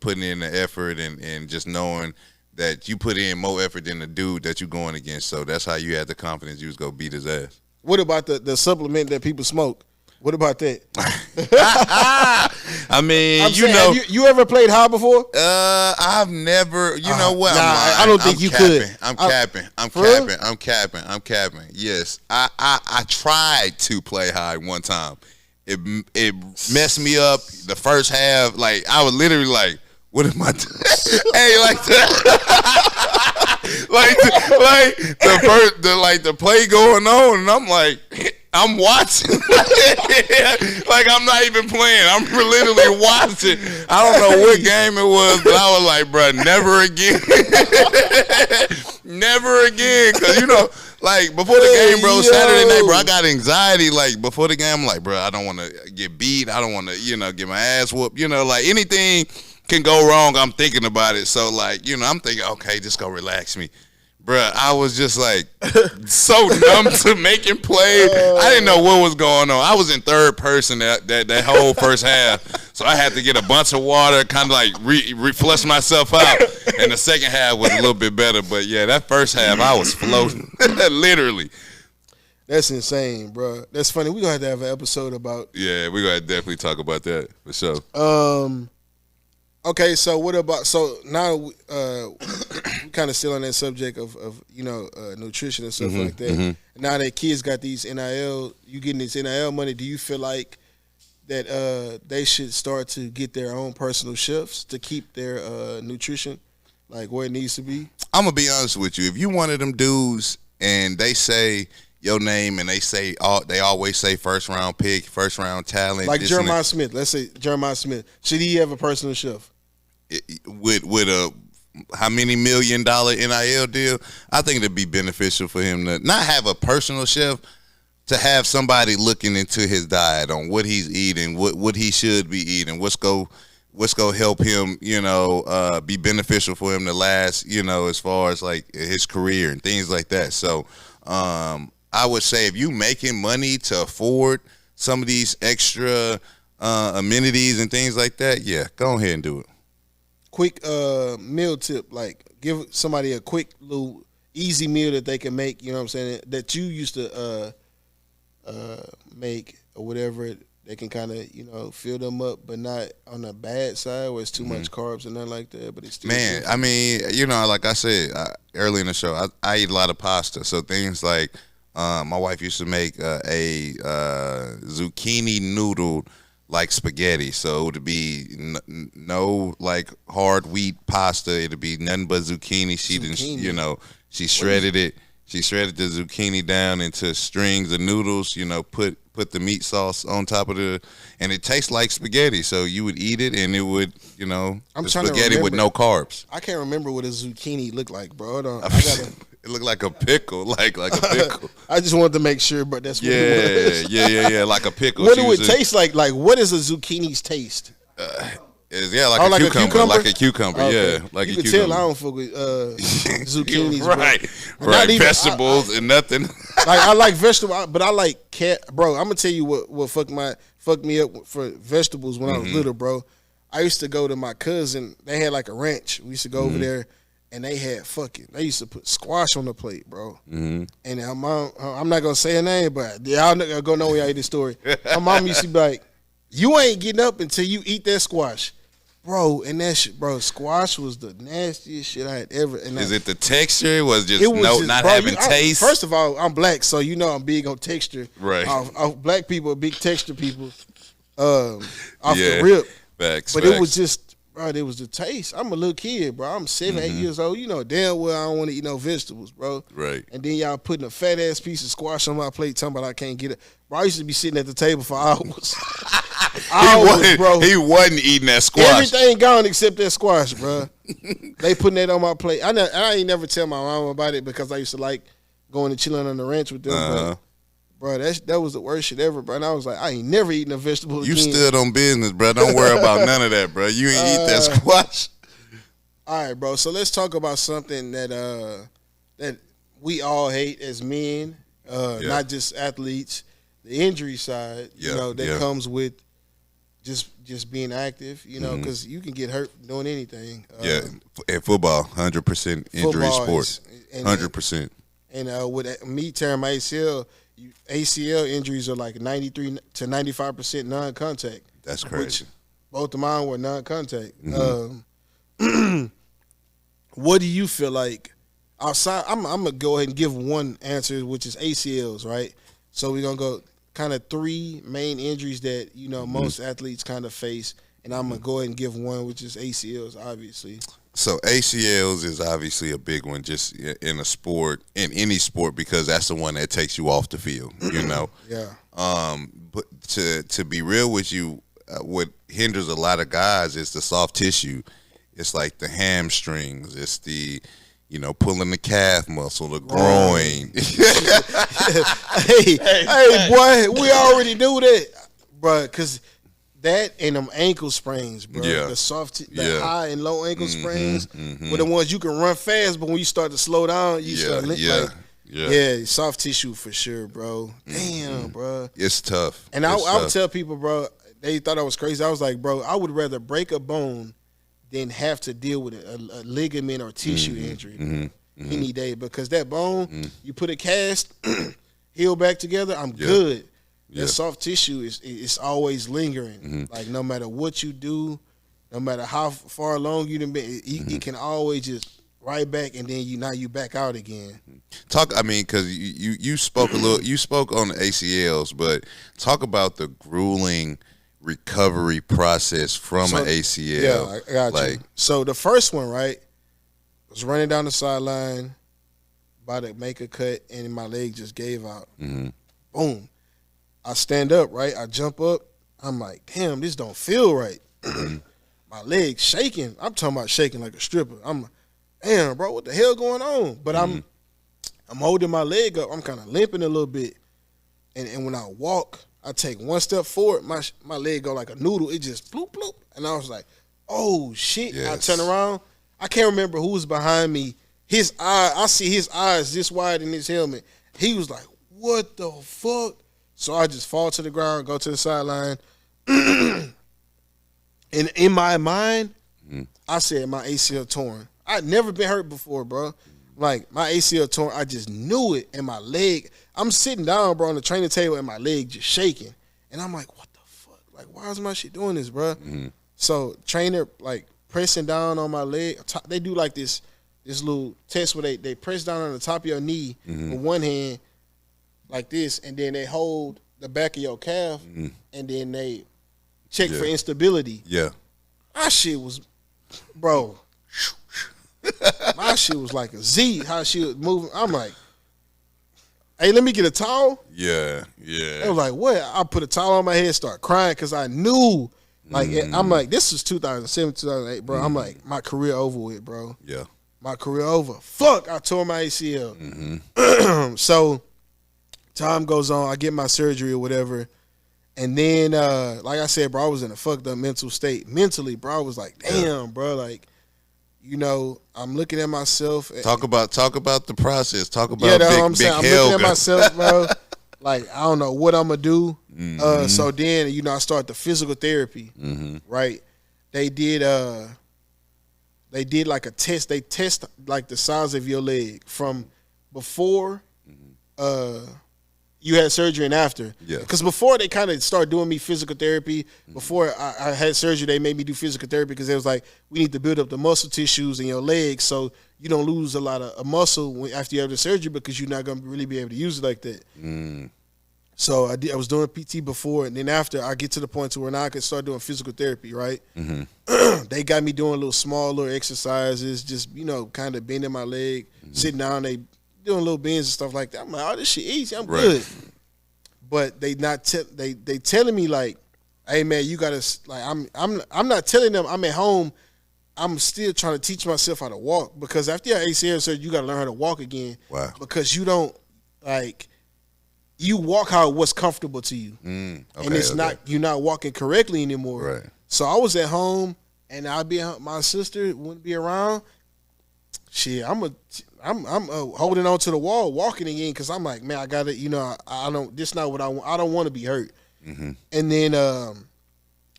Speaker 2: putting in the effort and just knowing that you put in more effort than the dude that you're going against. So that's how you had the confidence you was gonna beat his ass.
Speaker 1: What about the supplement that people smoke? What about that?
Speaker 2: I mean,
Speaker 1: you ever played high before?
Speaker 2: I've never. You know what?
Speaker 1: Nah, I don't think you could.
Speaker 2: I'm capping. Yes, I tried to play high one time. It messed me up the first half. Like I was literally like, "What am I doing?" Hey, like that. like the play going on, and I'm like, I'm watching. Like I'm not even playing. I'm literally watching. I don't know what game it was, but I was like, bro, never again. Never again. Because, like, before the game, bro, Saturday night, bro, I got anxiety. Like, before the game, I'm like, bro, I don't want to get beat. I don't want to, get my ass whooped. Like anything can go wrong, I'm thinking about it. So, like, I'm thinking, okay, just go relax me. Bruh, I was just like so numb to making plays. I didn't know what was going on. I was in third person that whole first half. So I had to get a bunch of water, kind of like flush myself out. And the second half was a little bit better. But, yeah, that first half, I was floating. Literally.
Speaker 1: That's insane, bro. That's funny. We're going to have an episode about.
Speaker 2: Yeah, we're going to definitely talk about that for sure.
Speaker 1: Okay, so what about now we kind of still on that subject of nutrition and stuff like that. Mm-hmm. Now that kids got these NIL, you getting this NIL money, do you feel like that they should start to get their own personal chefs to keep their nutrition like where it needs to be?
Speaker 2: I'm gonna be honest with you. If you one of them dudes and they say your name and they always say first round pick, first round talent,
Speaker 1: like Jeremiah Smith. Let's say Jeremiah Smith. Should he have a personal chef?
Speaker 2: With a how many $1 million NIL deal, I think it'd be beneficial for him to not have a personal chef, to have somebody looking into his diet on what he's eating, what he should be eating, what's go help him, be beneficial for him to last, as far as like his career and things like that. So I would say if you making money to afford some of these extra amenities and things like that, yeah, go ahead and do it.
Speaker 1: Quick meal tip, like give somebody a quick little easy meal that they can make, you know what I'm saying, that you used to make or whatever. They can kind of, fill them up, but not on the bad side where it's too much carbs and nothing like that. But it's still
Speaker 2: good. I mean, like I said early in the show, I eat a lot of pasta. So things like my wife used to make a zucchini noodle like spaghetti. So it would be no like hard wheat pasta. It'd be nothing but zucchini. She shredded it. She shredded the zucchini down into strings of noodles, put the meat sauce on top of and it tastes like spaghetti. So you would eat it and it would, spaghetti with no carbs.
Speaker 1: I can't remember what a zucchini looked like, bro.
Speaker 2: It looked like a pickle, like a pickle.
Speaker 1: I just wanted to make sure, but that's what
Speaker 2: it was. Yeah, like a pickle.
Speaker 1: What do it taste like? Like, what is a zucchini's taste?
Speaker 2: Like a cucumber. Like a cucumber, okay. Yeah. Like
Speaker 1: you
Speaker 2: a
Speaker 1: can
Speaker 2: cucumber.
Speaker 1: tell I don't fuck with zucchinis,
Speaker 2: right. Vegetables and nothing.
Speaker 1: Like I like vegetables, but I like bro. I'm gonna tell you what fucked me up for vegetables when I was little, bro. I used to go to my cousin. They had like a ranch. We used to go over there, and they used to put squash on the plate, bro.
Speaker 2: Mm-hmm.
Speaker 1: And I'm not gonna say her name, but y'all gonna know when y'all hear this story. My mom used to be like, "You ain't getting up until you eat that squash." Bro, and that shit, bro, squash was the nastiest shit I had ever. And
Speaker 2: Is it the texture? Was just not
Speaker 1: bro,
Speaker 2: having taste?
Speaker 1: First of all, I'm black, so you know I'm big on texture.
Speaker 2: Right.
Speaker 1: Black people are big texture people. Off the rip.
Speaker 2: Facts.
Speaker 1: But it was just, bro, it was the taste. I'm a little kid, bro. I'm 7, 8 years old. You know damn well I don't want to eat no vegetables, bro.
Speaker 2: Right.
Speaker 1: And then y'all putting a fat ass piece of squash on my plate, talking about I can't get it. Bro, I used to be sitting at the table for hours.
Speaker 2: He wasn't eating that squash.
Speaker 1: Everything gone except that squash, bro. They putting that on my plate. I ain't never tell my mom about it because I used to like going to chilling on the ranch with them. But, bro, that was the worst shit ever, bro. And I was like, I ain't never eating a vegetable
Speaker 2: You
Speaker 1: again.
Speaker 2: stood on business, bro. Don't worry about none of that, bro. You ain't eat that squash.
Speaker 1: All right, bro. So let's talk about something that we all hate as men, not just athletes. The injury side, that comes with just being active, because you can get hurt doing anything.
Speaker 2: And football, 100% injury sport, 100%.
Speaker 1: And with me tearing my ACL injuries are like 93 to 95% non-contact.
Speaker 2: That's crazy.
Speaker 1: Which both of mine were non-contact. What do you feel like outside? I'm gonna go ahead and give one answer, which is ACLs, right? So we're gonna go kind of 3 main injuries that most athletes kind of face, and I'm gonna go ahead and give one, which is ACLs, obviously.
Speaker 2: So ACLs is obviously a big one, just in a sport, in any sport, because that's the one that takes you off the field.
Speaker 1: Yeah.
Speaker 2: But to be real with you, what hinders a lot of guys is the soft tissue. It's like the hamstrings. It's the pulling the calf muscle, the groin.
Speaker 1: hey, boy, we already knew that, bro. Because that and them ankle sprains, bro.
Speaker 2: Yeah.
Speaker 1: The high and low ankle sprains, were the ones you can run fast, but when you start to slow down, you start soft tissue for sure, bro. Damn, bro.
Speaker 2: It's tough.
Speaker 1: And I would tell people, bro, they thought I was crazy. I was like, bro, I would rather break a bone than have to deal with a ligament or tissue injury any day, because that bone, you put a cast, heal back together, I'm good. That soft tissue is always lingering. Like no matter what you do, no matter how far along you done been, it can always just right back, and then you back out again.
Speaker 2: Because you spoke you spoke on the ACLs, but talk about the grueling recovery process from an ACL.
Speaker 1: Yeah, I got you. So the first one, right, was running down the sideline, about to make a cut, and my leg just gave out. Boom. I stand up, right? I jump up. I'm like, damn, this don't feel right. My leg's shaking. I'm talking about shaking like a stripper. I'm like, damn, bro, what the hell going on? But I'm holding my leg up. I'm kind of limping a little bit. And when I walk, I take one step forward, my leg go like a noodle. It just bloop, bloop. And I was like, oh, shit. Yes. I turn around. I can't remember who was behind me. I see his eyes this wide in his helmet. He was like, what the fuck? So I just fall to the ground, go to the sideline. And in my mind, I said my ACL torn. I'd never been hurt before, bro. Like, my ACL torn, I just knew it. And my leg, I'm sitting down, bro, on the training table, and my leg just shaking. And I'm like, what the fuck? Like, why is my shit doing this, bro? So, trainer, like, pressing down on my leg. They do, like, this little test where they press down on the top of your knee with one hand, like this, and then they hold the back of your calf, and then they check for instability.
Speaker 2: Yeah.
Speaker 1: My shit was, bro, my shit was like a Z, how she was moving. I'm like, hey, let me get a towel.
Speaker 2: Yeah.
Speaker 1: They was like, what? I put a towel on my head, start crying, because I knew, like, I'm like, this was 2007, 2008, bro. I'm like, my career over with, bro.
Speaker 2: Yeah.
Speaker 1: My career over. Fuck, I tore my ACL. So, time goes on, I get my surgery or whatever, and then, like I said, bro, I was in a fucked up mental state. Mentally, bro, I was like, damn, bro, like, I'm looking at myself.
Speaker 2: Talk about the process. Talk about
Speaker 1: I'm looking at myself, bro. Like, I don't know what I'm gonna do. So then, I start the physical therapy. Right? They did they did like a test. They test like the size of your leg from before you had surgery and after.
Speaker 2: Yeah.
Speaker 1: Because before they kind of started doing me physical therapy, before I had surgery, they made me do physical therapy because it was like, we need to build up the muscle tissues in your legs so you don't lose a lot of muscle after you have the surgery because you're not going to really be able to use it like that. So I was doing PT before, and then after I get to the point to where now I can start doing physical therapy, right? They got me doing little exercises, just, kind of bending my leg, sitting down, they doing little bends and stuff like that. I'm like, oh, this shit easy, I'm good. But they telling me like, hey man, you gotta like I'm not telling them I'm at home. I'm still trying to teach myself how to walk because after your ACL surgery, you gotta learn how to walk again.
Speaker 2: Wow.
Speaker 1: Because you don't like. You walk how what's comfortable to you, and it's not you're not walking correctly anymore.
Speaker 2: Right.
Speaker 1: So I was at home, and my sister wouldn't be around. Shit, I'm holding on to the wall, walking again, because I'm like, man, I gotta, I don't. This not what I want. I don't want to be hurt. And then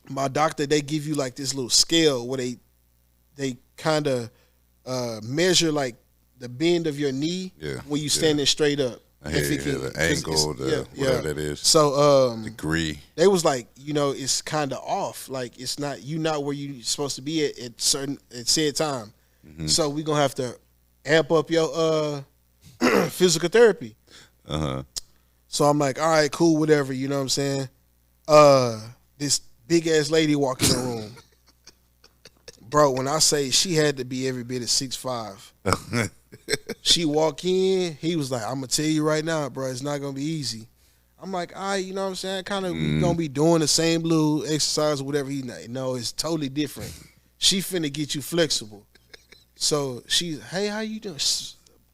Speaker 1: my doctor, they give you like this little scale where they kind of measure like the bend of your knee when you standing straight up.
Speaker 2: The angle, whatever that is.
Speaker 1: So
Speaker 2: degree.
Speaker 1: They was like, it's kind of off. Like it's not where you supposed to be at said time. So we gonna have to amp up your physical therapy. So I'm like, all right, cool, whatever. You know what I'm saying? This big ass lady walk in the room, bro. When I say she had to be every bit of 6'5". She walk in, he was like, I'm gonna tell you right now, bro, it's not gonna be easy. I'm like, all right, you know what I'm saying? Kind of gonna be doing the same little exercise or whatever. No, it's totally different. She finna get you flexible. So she's, hey, how you doing?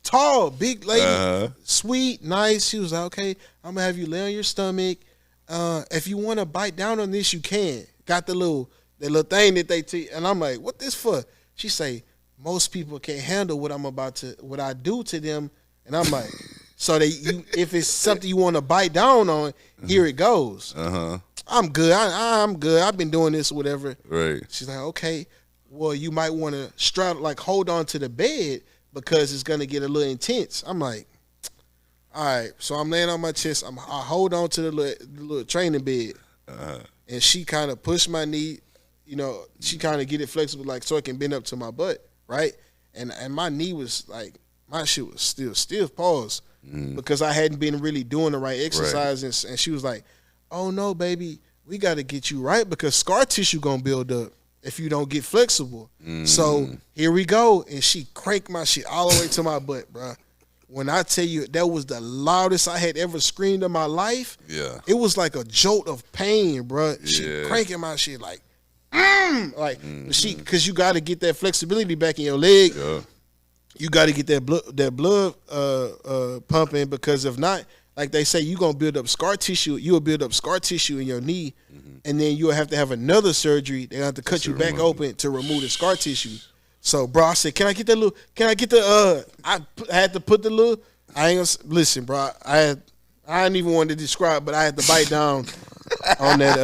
Speaker 1: Tall, big lady, sweet, nice. She was like, okay, I'm gonna have you lay on your stomach. If you wanna bite down on this, you can. Got the little thing that they teach. And I'm like, what this for? She say, most people can't handle what I do to them, and I'm like, so if it's something you want to bite down on, here it goes. I'm good. I'm good. I've been doing this, whatever.
Speaker 2: Right.
Speaker 1: She's like, okay, well, you might want to straddle, like hold on to the bed because it's gonna get a little intense. I'm like, all right. So I'm laying on my chest. I hold on to the little training bed, and she kind of pushed my knee. She kind of get it flexible, like so it can bend up to my butt. Right, and my knee was like, my shit was still stiff, pause, because I hadn't been really doing the right exercise, and she was like, oh no, baby, we got to get you right because scar tissue gonna build up if you don't get flexible. So here we go, and she cranked my shit all the way to my butt, bro. When I tell you that was the loudest I had ever screamed in my life, it was like a jolt of pain, bro. She cranking my shit like. Because you got to get that flexibility back in your leg. You got to get that blood pumping, because if not, like they say, you're gonna build up scar tissue. You'll build up scar tissue in your knee, and then you'll have to have another surgery. They have to cut you back open to remove the scar tissue. So, bro, I said, can I get the I had to put the little. I ain't gonna listen, bro. I didn't even want to describe, but I had to bite down. On that,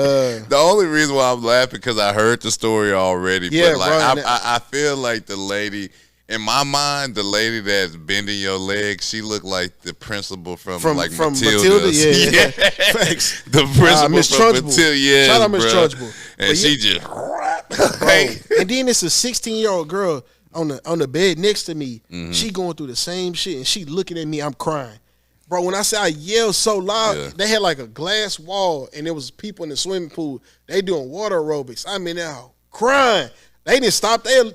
Speaker 2: the only reason why I'm laughing because I heard the story already.
Speaker 1: Yeah,
Speaker 2: but like
Speaker 1: bro,
Speaker 2: I feel like the lady in my mind, the lady that's bending your legs, she looked like the principal from Matilda.
Speaker 1: Yeah.
Speaker 2: Thanks. The principal
Speaker 1: Miss
Speaker 2: from
Speaker 1: Trunchbull.
Speaker 2: Matilda. Yeah,
Speaker 1: shout out Miss Trunchbull.
Speaker 2: And she just
Speaker 1: bro. And then it's a 16-year-old girl on the bed next to me. She going through the same shit, and she looking at me. I'm crying. Bro, when I say I yelled so loud, they had like a glass wall, and there was people in the swimming pool. They doing water aerobics. I mean, they're crying. They didn't stop their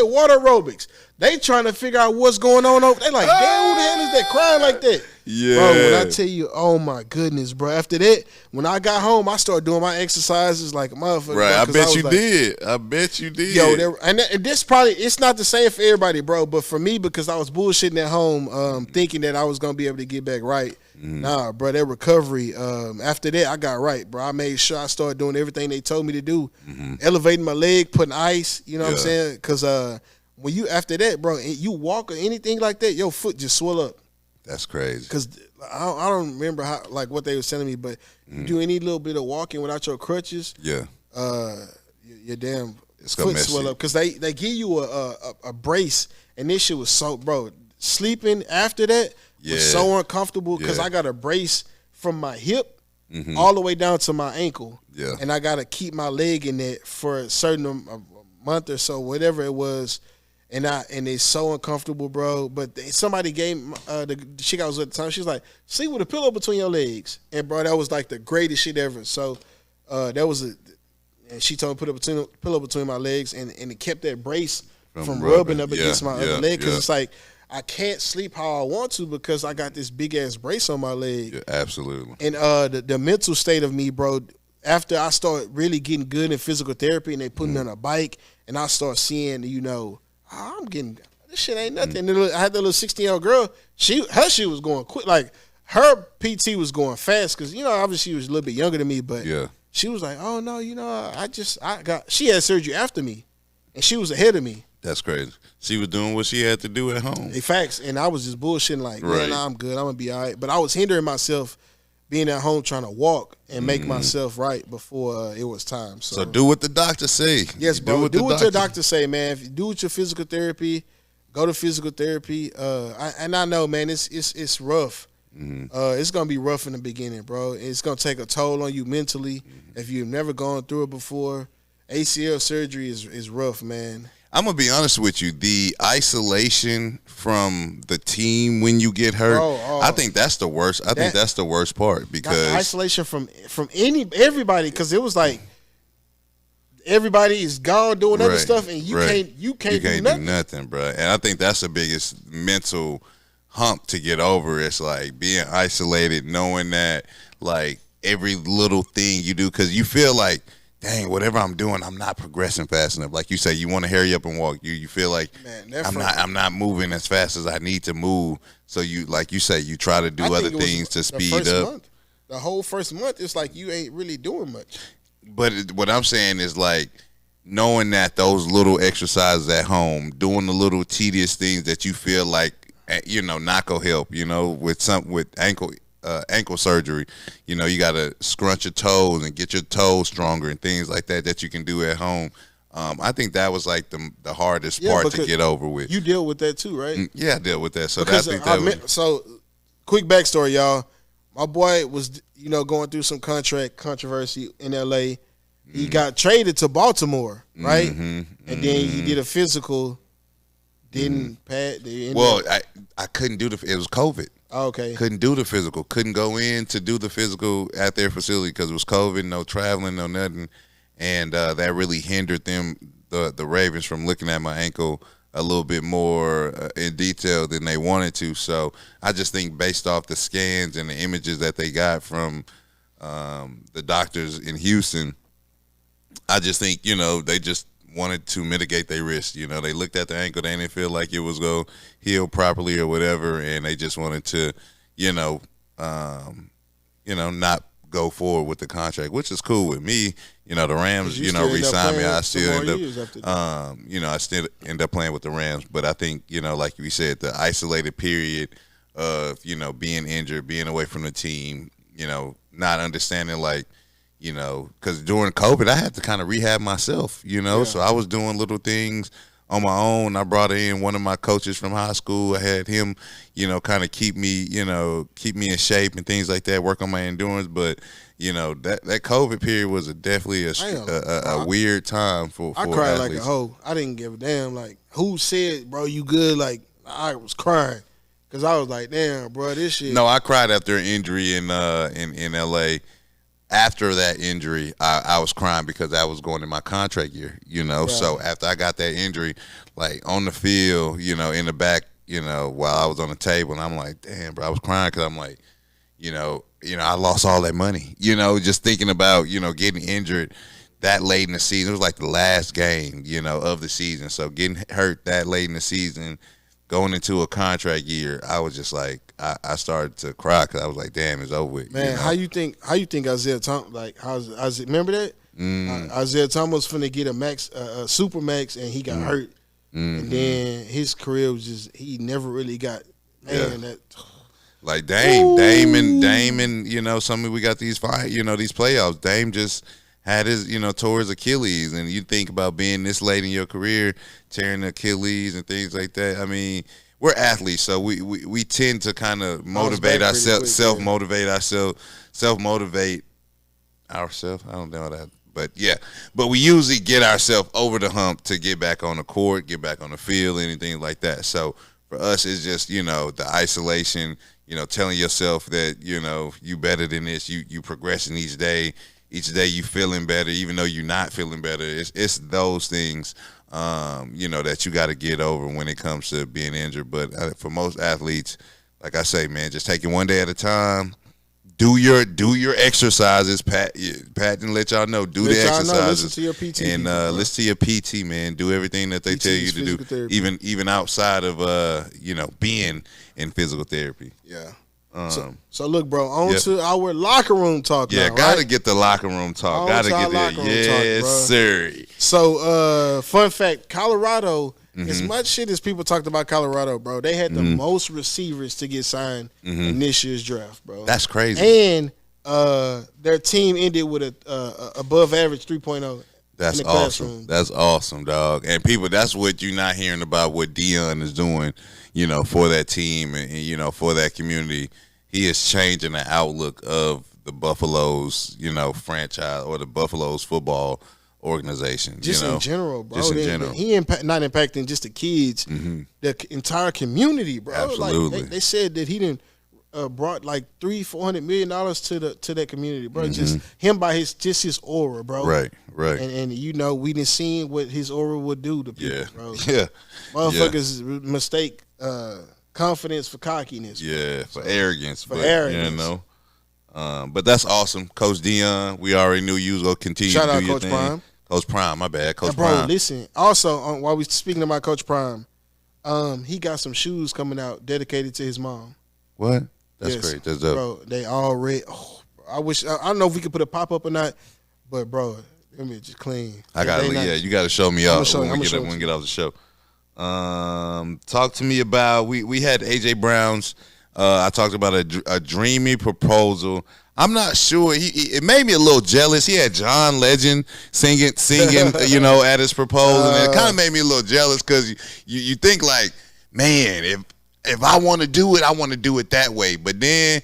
Speaker 1: water aerobics. They trying to figure out what's going on over. They like, damn, who the hell is that crying like that?
Speaker 2: Yeah.
Speaker 1: Bro, when I tell you, oh my goodness, bro. After that, when I got home, I started doing my exercises like a motherfucker.
Speaker 2: Right,
Speaker 1: bro,
Speaker 2: I bet you did.
Speaker 1: Yo, and this probably, it's not the same for everybody, bro. But for me, because I was bullshitting at home, thinking that I was gonna be able to get back right. Nah, bro, that recovery. After that, I got right, bro. I made sure I started doing everything they told me to do, elevating my leg, putting ice. You know what I'm saying? Because when you after that, bro, you walk or anything like that, your foot just swell up.
Speaker 2: That's crazy.
Speaker 1: Because I don't remember how what they were telling me, but you do any little bit of walking without your crutches, your damn
Speaker 2: It's gonna
Speaker 1: foot
Speaker 2: mess
Speaker 1: swell
Speaker 2: you.
Speaker 1: up because they give you a brace, and this shit was so, bro. Sleeping after that was so uncomfortable because I got a brace from my hip all the way down to my ankle.
Speaker 2: Yeah.
Speaker 1: And I got to keep my leg in it for a certain month or so, whatever it was. And it's so uncomfortable, bro. But somebody gave the chick I was with at the time, she was like, sleep with a pillow between your legs. And, bro, that was like the greatest shit ever. So that was and she told me to put a pillow between my legs, and it kept that brace from rubbing up against my other leg. Because it's like, I can't sleep how I want to because I got this big ass brace on my leg.
Speaker 2: Yeah, absolutely.
Speaker 1: And the mental state of me, bro, after I start really getting good in physical therapy and they put me on a bike and I start seeing, I'm getting, this shit ain't nothing. I had that little 16-year-old girl, her shit was going quick. Like, her PT was going fast because, obviously she was a little bit younger than me, but she was like, oh, no, she had surgery after me and she was ahead of me.
Speaker 2: That's crazy. She was doing what she had to do at home.
Speaker 1: Facts. And I was just bullshitting like, man, nah, I'm good. I'm going to be all right. But I was hindering myself being at home trying to walk and make myself right before it was time. So
Speaker 2: do what the doctor say.
Speaker 1: Yes, bro. Do what your doctor say, man. If you do with your physical therapy, go to physical therapy. I know, man, it's rough. It's going to be rough in the beginning, bro. It's going to take a toll on you mentally. If you've never gone through it before, ACL surgery is rough, man.
Speaker 2: I'm going to be honest with you. The isolation from the team when you get hurt, I think that's the worst. I think that's the worst part because
Speaker 1: isolation from everybody, because it was like everybody is gone doing other stuff and you can't do nothing,
Speaker 2: bro. And I think that's the biggest mental hump to get over. It's like being isolated, knowing that like every little thing you do, because you feel like, dang, whatever I'm doing, I'm not progressing fast enough. Like you say, you want to hurry up and walk. You feel like, man, I'm not moving as fast as I need to move. So you, like you say, you try to do other things to speed up.
Speaker 1: The whole first month, it's like you ain't really doing much.
Speaker 2: But what I'm saying is like knowing that those little exercises at home, doing the little tedious things that you feel like, not gonna help. With ankle surgery, you got to scrunch your toes and get your toes stronger and things like that you can do at home. I think that was like the hardest part to get over with.
Speaker 1: You deal with that too, right?
Speaker 2: Yeah, I dealt with that. So
Speaker 1: so quick backstory, y'all. My boy was, going through some contract controversy in LA. He got traded to Baltimore, right? And then he did a physical, didn't pass.
Speaker 2: Well, I couldn't do it was COVID.
Speaker 1: Okay.
Speaker 2: Couldn't do the physical. Couldn't go in to do the physical at their facility because it was COVID, no traveling, no nothing. And that really hindered them, the Ravens, from looking at my ankle a little bit more in detail than they wanted to. So I just think based off the scans and the images that they got from the doctors in Houston, I just think, they just wanted to mitigate their risk. They looked at the ankle, they didn't feel like it was going to heal properly or whatever, and they just wanted to, not go forward with the contract, which is cool with me. The Rams, re-signed me. I still end up playing with the Rams. But I think, like we said, the isolated period of, being injured, being away from the team, not understanding like, because during COVID, I had to kind of rehab myself, so I was doing little things on my own. I brought in one of my coaches from high school. I had him, kind of keep me in shape and things like that, work on my endurance. But, that COVID period was definitely a weird time for
Speaker 1: I cried
Speaker 2: athletes.
Speaker 1: like a hoe. I didn't give a damn. Like, who said, bro, you good? Like, I was crying because I was like, damn, bro, this shit.
Speaker 2: No, I cried after an injury in L.A., after that injury, I was crying because I was going in my contract year, So after I got that injury, like on the field, in the back, while I was on the table, and I'm like, damn, bro, I was crying because I'm like, I lost all that money, just thinking about, getting injured that late in the season. It was like the last game, of the season. So getting hurt that late in the season, going into a contract year, I was just like, I started to cry because I was like, damn, it's over with.
Speaker 1: Man, how you think Isaiah Thomas, like, remember that? Isaiah Thomas was finna get a super max, and he got hurt. And then his career was just, he never really got,
Speaker 2: like Damon, some of we got these these playoffs. Dame just had his, tore his Achilles, and you think about being this late in your career, tearing Achilles and things like that. I mean, we're athletes, so we tend to kind of motivate ourselves, self-motivate ourselves, self-motivate ourselves. I don't know that. But we usually get ourselves over the hump to get back on the court, get back on the field, anything like that. So for us, it's just, the isolation, telling yourself that, you better than this, you progressing each day you feeling better, even though you're not feeling better. It's those things, that you got to get over when it comes to being injured. But for most athletes, like I say, man, just take it one day at a time. Do your exercises. Pat didn't let y'all know. Do the exercises.
Speaker 1: Listen to your PT.
Speaker 2: And listen to your PT, man. Do everything that they tell you to do,
Speaker 1: therapy.
Speaker 2: even outside of being in physical therapy.
Speaker 1: Yeah. So look, bro, on to our locker room talk.
Speaker 2: Yeah,
Speaker 1: now,
Speaker 2: gotta
Speaker 1: right?
Speaker 2: get the locker room talk. Gotta get there. Yes, sir.
Speaker 1: So, fun fact: Colorado. As much shit as people talked about Colorado, bro, they had the most receivers to get signed in this year's draft, bro.
Speaker 2: That's crazy.
Speaker 1: And their team ended with a above average 3.0.
Speaker 2: That's awesome. That's awesome, dog. And people, that's what you're not hearing about what Deion is doing, for that team and for that community. He is changing the outlook of the Buffaloes, franchise or the Buffaloes football organization.
Speaker 1: Just in general, bro.
Speaker 2: Just in general.
Speaker 1: He not impacting just the kids, the entire community, bro.
Speaker 2: Absolutely.
Speaker 1: Like they said that he didn't brought like $300-400 million to that community, bro. Just him by his aura, bro.
Speaker 2: Right.
Speaker 1: And we didn't see what his aura would do to people, bro.
Speaker 2: Yeah.
Speaker 1: Motherfuckers mistake confidence for cockiness.
Speaker 2: Yeah, for arrogance.
Speaker 1: For arrogance.
Speaker 2: But that's awesome. Coach Deion, we already knew you was going to continue
Speaker 1: Shout
Speaker 2: to do
Speaker 1: out
Speaker 2: your
Speaker 1: Coach
Speaker 2: thing.
Speaker 1: Prime.
Speaker 2: Coach Prime, my bad. Coach
Speaker 1: bro,
Speaker 2: Prime.
Speaker 1: Listen. Also, while we speaking about Coach Prime, he got some shoes coming out dedicated to his mom.
Speaker 2: What? That's great. That's dope.
Speaker 1: Bro, they already. Oh, I don't know if we could put a pop up or not, but bro, them is just clean.
Speaker 2: You got to show me off when we get off the show. Talk to me about we had AJ Brown's. I talked about a dreamy proposal. I'm not sure. It made me a little jealous. He had John Legend singing, at his proposal, and it kind of made me a little jealous because you think like, man, if I want to do it, I want to do it that way. But then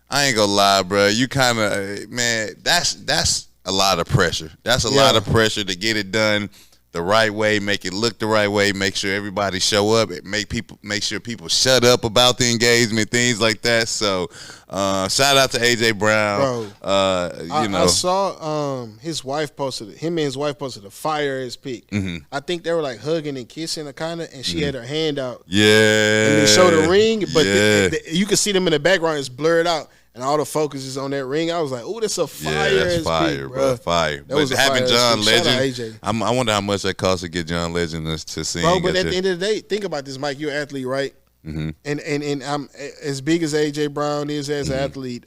Speaker 2: I ain't gonna lie, bro. You kind of, man, that's a lot of pressure. That's a lot of pressure to get it done the right way, make it look the right way, make sure everybody show up, make sure people shut up about the engagement, things like that. So, shout out to AJ Brown.
Speaker 1: Bro, I saw his wife posted it. Him and his wife posted a fire ass pic. I think they were like hugging and kissing, and she had her hand out.
Speaker 2: Yeah,
Speaker 1: and they showed the ring, but you can see them in the background. It's blurred out. And all the focus is on that ring. I was like, "Oh, that's a fire!"
Speaker 2: Yeah, that's fire,
Speaker 1: pic,
Speaker 2: bro. Fire.
Speaker 1: But
Speaker 2: having John Legend,
Speaker 1: I
Speaker 2: wonder how much that costs to get John Legend to sing.
Speaker 1: Bro, but at the end of the day, think about this, Mike. You're an athlete, right? And I'm as big as AJ Brown is as an athlete.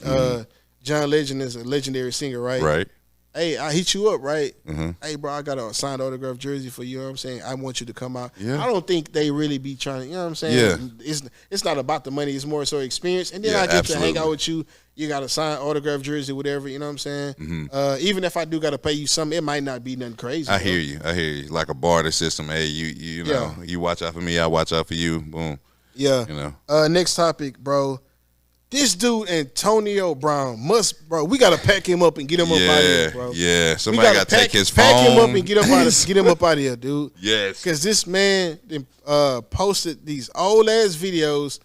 Speaker 1: John Legend is a legendary singer, right?
Speaker 2: Right.
Speaker 1: Hey, I hit you up, right? Hey, bro, I got a signed autograph jersey for you. You know what I'm saying? I want you to come out. Yeah. I don't think they really be trying to, you know what I'm saying? Yeah. It's not about the money. It's more so experience. And then I get to hang out with you. You got a signed autograph jersey, whatever, you know what I'm saying? Even if I do got to pay you something, it might not be nothing crazy.
Speaker 2: I hear you. Like a barter system. Hey, you know, you watch out for me, I watch out for you. Boom.
Speaker 1: Yeah. Next topic, bro. This dude, Antonio Brown, we got to pack him up and get him up out of here, bro.
Speaker 2: Yeah, somebody got to take his phone.
Speaker 1: Pack him up and get him up out of here, dude.
Speaker 2: Yes.
Speaker 1: Because this man posted these old-ass videos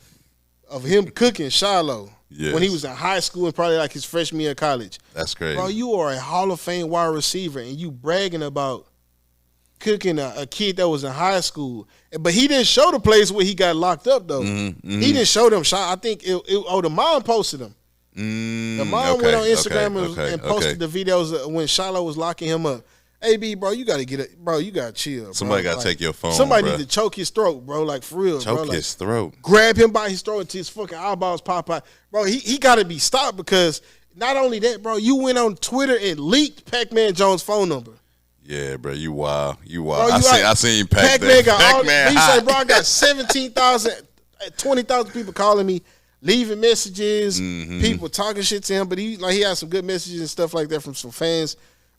Speaker 1: of him cooking Shiloh when he was in high school and probably like his freshman year of college.
Speaker 2: That's crazy.
Speaker 1: Bro, you are a Hall of Fame wide receiver, and you bragging about cooking a kid that was in high school. But he didn't show the place where he got locked up, though. He didn't show them. I think the mom posted them. The mom went on Instagram and posted the videos when Shiloh was locking him up. Hey, B, bro, you got to get it. Bro, you got to chill.
Speaker 2: Somebody got to take your phone,
Speaker 1: Somebody need to choke his throat, bro, like for real.
Speaker 2: Choke his throat.
Speaker 1: Grab him by his throat until his fucking eyeballs pop out. Bro, he got to be stopped because not only that, bro, you went on Twitter and leaked Pac-Man Jones' phone number.
Speaker 2: Yeah, bro, you wild. Bro,
Speaker 1: I
Speaker 2: seen
Speaker 1: Pac-Man got
Speaker 2: Pac-Man.
Speaker 1: He said, bro, I got 17,000, 20,000 people calling me, leaving messages, people talking shit to him, but he had some good messages and stuff like that from some fans.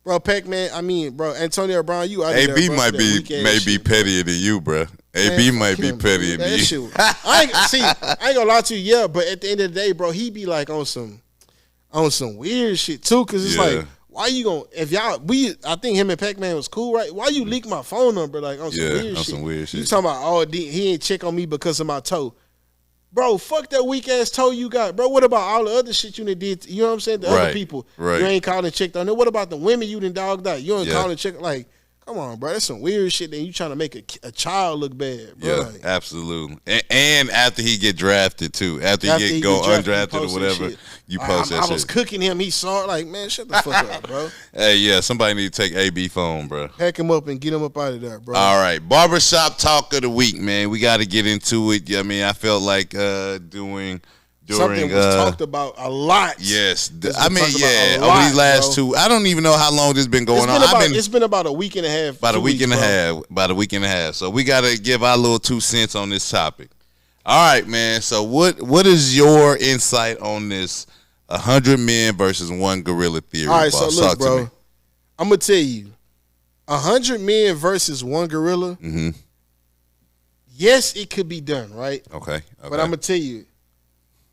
Speaker 1: Bro, Pac-Man, I mean, bro, Antonio Brown, you out of there,
Speaker 2: AB
Speaker 1: bro,
Speaker 2: might
Speaker 1: for that
Speaker 2: be
Speaker 1: weak-ass
Speaker 2: maybe
Speaker 1: shit.
Speaker 2: pettier than you, bro. AB
Speaker 1: Man,
Speaker 2: might
Speaker 1: fuck
Speaker 2: be
Speaker 1: him,
Speaker 2: pettier
Speaker 1: bro.
Speaker 2: than
Speaker 1: That
Speaker 2: you.
Speaker 1: shit, I ain't gonna lie to you, yeah, but at the end of the day, bro, he be like on some weird shit too, cause it's
Speaker 2: Yeah.
Speaker 1: like, why you gonna, if y'all, I think him and Pac-Man was cool, right? Why you leak my phone number, like on some
Speaker 2: Yeah,
Speaker 1: weird
Speaker 2: on
Speaker 1: shit?
Speaker 2: some weird shit.
Speaker 1: You talking about, oh, he ain't check on me because of my toe. Bro, fuck that weak ass toe you got, bro. What about all the other shit you done did? You know what I'm saying? The other
Speaker 2: Right,
Speaker 1: people,
Speaker 2: right.
Speaker 1: you ain't called and checked on them. What about the women you done dogged out? You ain't
Speaker 2: Yeah.
Speaker 1: called and checked. Like, come on, bro. That's some weird shit. Then you trying to make a child look bad, bro.
Speaker 2: Yeah,
Speaker 1: Like,
Speaker 2: absolutely. And after he get drafted too, after
Speaker 1: after
Speaker 2: he
Speaker 1: he
Speaker 2: go
Speaker 1: get drafted,
Speaker 2: undrafted
Speaker 1: you
Speaker 2: or
Speaker 1: post that
Speaker 2: whatever,
Speaker 1: shit.
Speaker 2: you post that
Speaker 1: I was
Speaker 2: shit.
Speaker 1: cooking him. He saw it. Like, man, shut the fuck up, bro.
Speaker 2: Hey, yeah, somebody need to take AB phone, bro.
Speaker 1: Pack him up and get him up out of there, bro.
Speaker 2: All right, barbershop talk of the week, man. We got to get into it. I mean, I felt like doing
Speaker 1: Something was talked about a lot.
Speaker 2: Yes,
Speaker 1: It's
Speaker 2: I
Speaker 1: been
Speaker 2: mean,
Speaker 1: talked about
Speaker 2: yeah.
Speaker 1: a
Speaker 2: Over
Speaker 1: lot,
Speaker 2: these last
Speaker 1: bro.
Speaker 2: 2, I don't even know how long this been going on.
Speaker 1: It's been about a week and a half.
Speaker 2: About a
Speaker 1: 2
Speaker 2: week
Speaker 1: weeks,
Speaker 2: and a
Speaker 1: bro.
Speaker 2: half. About a week and a half. So we got to give our little 2 cents on this topic. All right, man. So what is your insight on this 100 men versus 1 gorilla theory?
Speaker 1: All right, so
Speaker 2: boss?
Speaker 1: look,
Speaker 2: Talk to
Speaker 1: bro.
Speaker 2: me.
Speaker 1: I'm gonna tell you, 100 men versus 1 gorilla.
Speaker 2: Mhm.
Speaker 1: Yes, it could be done, right?
Speaker 2: Okay.
Speaker 1: But I'm gonna tell you,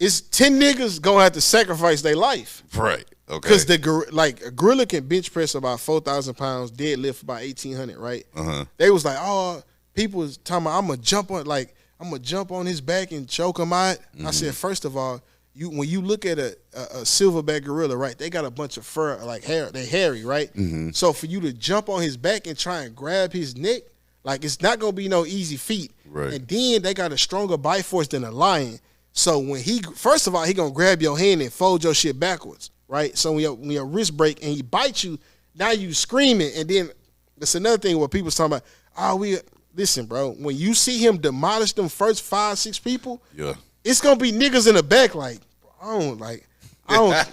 Speaker 1: it's 10 niggas gonna have to sacrifice their life.
Speaker 2: Right. Okay.
Speaker 1: Because a gorilla can bench press about 4,000 pounds, deadlift about 1,800, right?
Speaker 2: Uh-huh.
Speaker 1: They was like, oh, people was talking about I'm gonna jump on his back and choke him out. I said, first of all, when you look at a silverback gorilla, right, they got a bunch of fur, like hair, they hairy, right? So for you to jump on his back and try and grab his neck, like it's not gonna be no easy feat.
Speaker 2: Right.
Speaker 1: And then they got a stronger bite force than a lion. So when first of all, he gonna grab your hand and fold your shit backwards, right? So when your wrist break and he bites you, now you screaming, and then that's another thing where people's talking about, listen, bro, when you see him demolish them first 5-6 people,
Speaker 2: Yeah.
Speaker 1: it's gonna be niggas in the back like,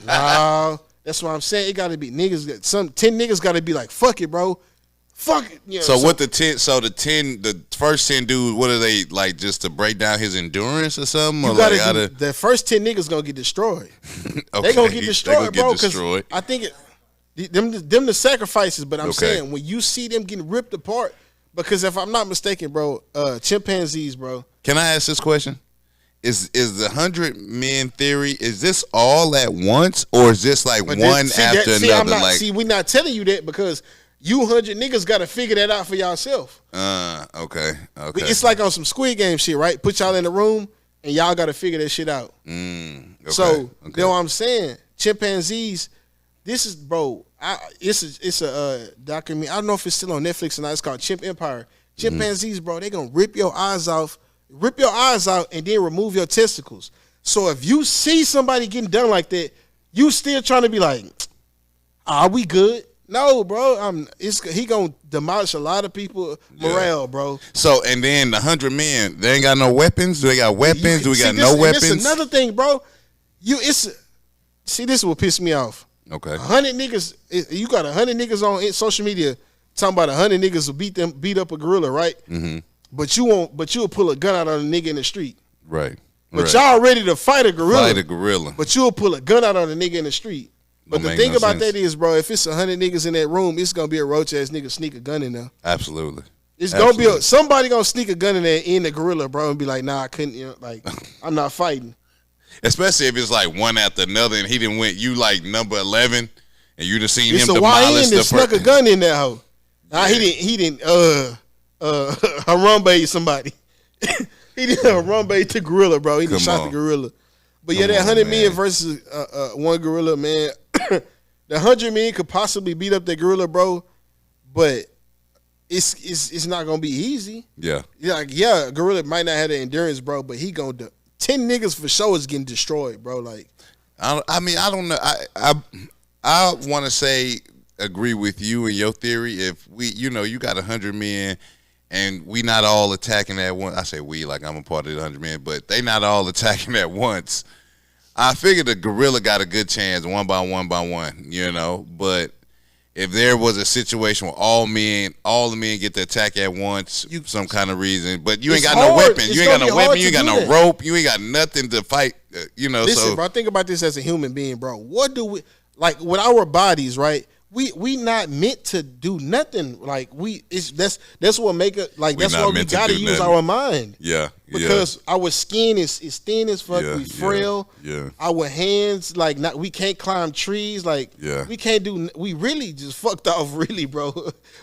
Speaker 1: nah. That's what I'm saying. It gotta be niggas. 10 niggas gotta be like, fuck it, bro. Fuck it. You know,
Speaker 2: So what the first 10 dudes, what are they like, just to break down his endurance or something?
Speaker 1: you
Speaker 2: Or
Speaker 1: gotta the first 10 niggas gonna get destroyed.
Speaker 2: okay,
Speaker 1: They gonna get destroyed, bro. Because
Speaker 2: destroyed.
Speaker 1: I think them the sacrifices. But I'm
Speaker 2: Okay.
Speaker 1: saying when you see them getting ripped apart, because if I'm not mistaken, bro, chimpanzees, bro.
Speaker 2: Can I ask this question? Is the 100 men theory, is this all at once, or is this like
Speaker 1: But
Speaker 2: one
Speaker 1: see,
Speaker 2: after
Speaker 1: see, I'm
Speaker 2: another?
Speaker 1: not, we're not telling you that because you 100 niggas got to figure that out for yourself.
Speaker 2: Okay.
Speaker 1: It's like on some Squid Game shit, right? Put y'all in the room and y'all got to figure that shit out.
Speaker 2: Okay,
Speaker 1: So, you
Speaker 2: okay.
Speaker 1: know what I'm saying? Chimpanzees, this is, bro, it's a documentary. I don't know if it's still on Netflix or not. It's called Chimp Empire. Chimpanzees, bro, they going to rip your eyes out, and then remove your testicles. So if you see somebody getting done like that, you still trying to be like, are we good? No, bro. He gonna demolish a lot of people morale, bro.
Speaker 2: So, and then the 100 men, they ain't got no weapons? Do they got weapons? Do we got no weapons?
Speaker 1: This another thing, bro. This is what pissed me off.
Speaker 2: Okay.
Speaker 1: 100 niggas. You got 100 niggas on social media talking about 100 niggas will beat up a gorilla, right? Mm-hmm. But you'll pull a gun out on a nigga in the street.
Speaker 2: Right.
Speaker 1: But y'all ready to fight a gorilla.
Speaker 2: Fight a gorilla.
Speaker 1: But you'll pull a gun out on a nigga in the street. But
Speaker 2: Don't
Speaker 1: the
Speaker 2: make
Speaker 1: thing
Speaker 2: no
Speaker 1: about
Speaker 2: sense.
Speaker 1: that is, bro, if it's 100 niggas in that room, it's gonna be a roach ass nigga sneak a gun in there.
Speaker 2: Absolutely.
Speaker 1: It's gonna be somebody gonna sneak a gun in there in the gorilla, bro, and be like, nah, I couldn't, like, I'm not fighting.
Speaker 2: Especially if it's like one after another and he didn't win. You like number 11 and you done seen
Speaker 1: It's
Speaker 2: him
Speaker 1: a
Speaker 2: demolish
Speaker 1: YN
Speaker 2: the
Speaker 1: that snuck a gun in that hoe. Nah, he didn't harambe somebody. He didn't harambe to gorilla, bro. He didn't shot the gorilla. But yeah, that 100 men versus 1 gorilla, man. The 100 men could possibly beat up that gorilla, bro. But it's not gonna be easy.
Speaker 2: Yeah.
Speaker 1: A gorilla might not have the endurance, bro, but he gonna 10 niggas for sure is getting destroyed, bro. Like,
Speaker 2: I mean, I don't know. I want to say agree with you and your theory. If you got 100 men and we not all attacking at once. I say we like I'm a part of the 100 men, but they not all attacking at once. I figure the gorilla got a good chance one by one, but if there was a situation where all the men get to attack at once, some kind of reason, but you ain't got no weapon. You ain't got no weapon. You ain't got no rope. You ain't got nothing to fight. Listen,
Speaker 1: bro, think about this as a human being, bro. What do we, like with our bodies, right? we not meant to do nothing. Like that's what make it like that's why we gotta use our mind.
Speaker 2: Yeah.
Speaker 1: Because our skin is thin as fuck.
Speaker 2: Yeah,
Speaker 1: we frail.
Speaker 2: Yeah.
Speaker 1: Our hands like we can't climb trees. Like we can't do. We really just fucked off. Really, bro.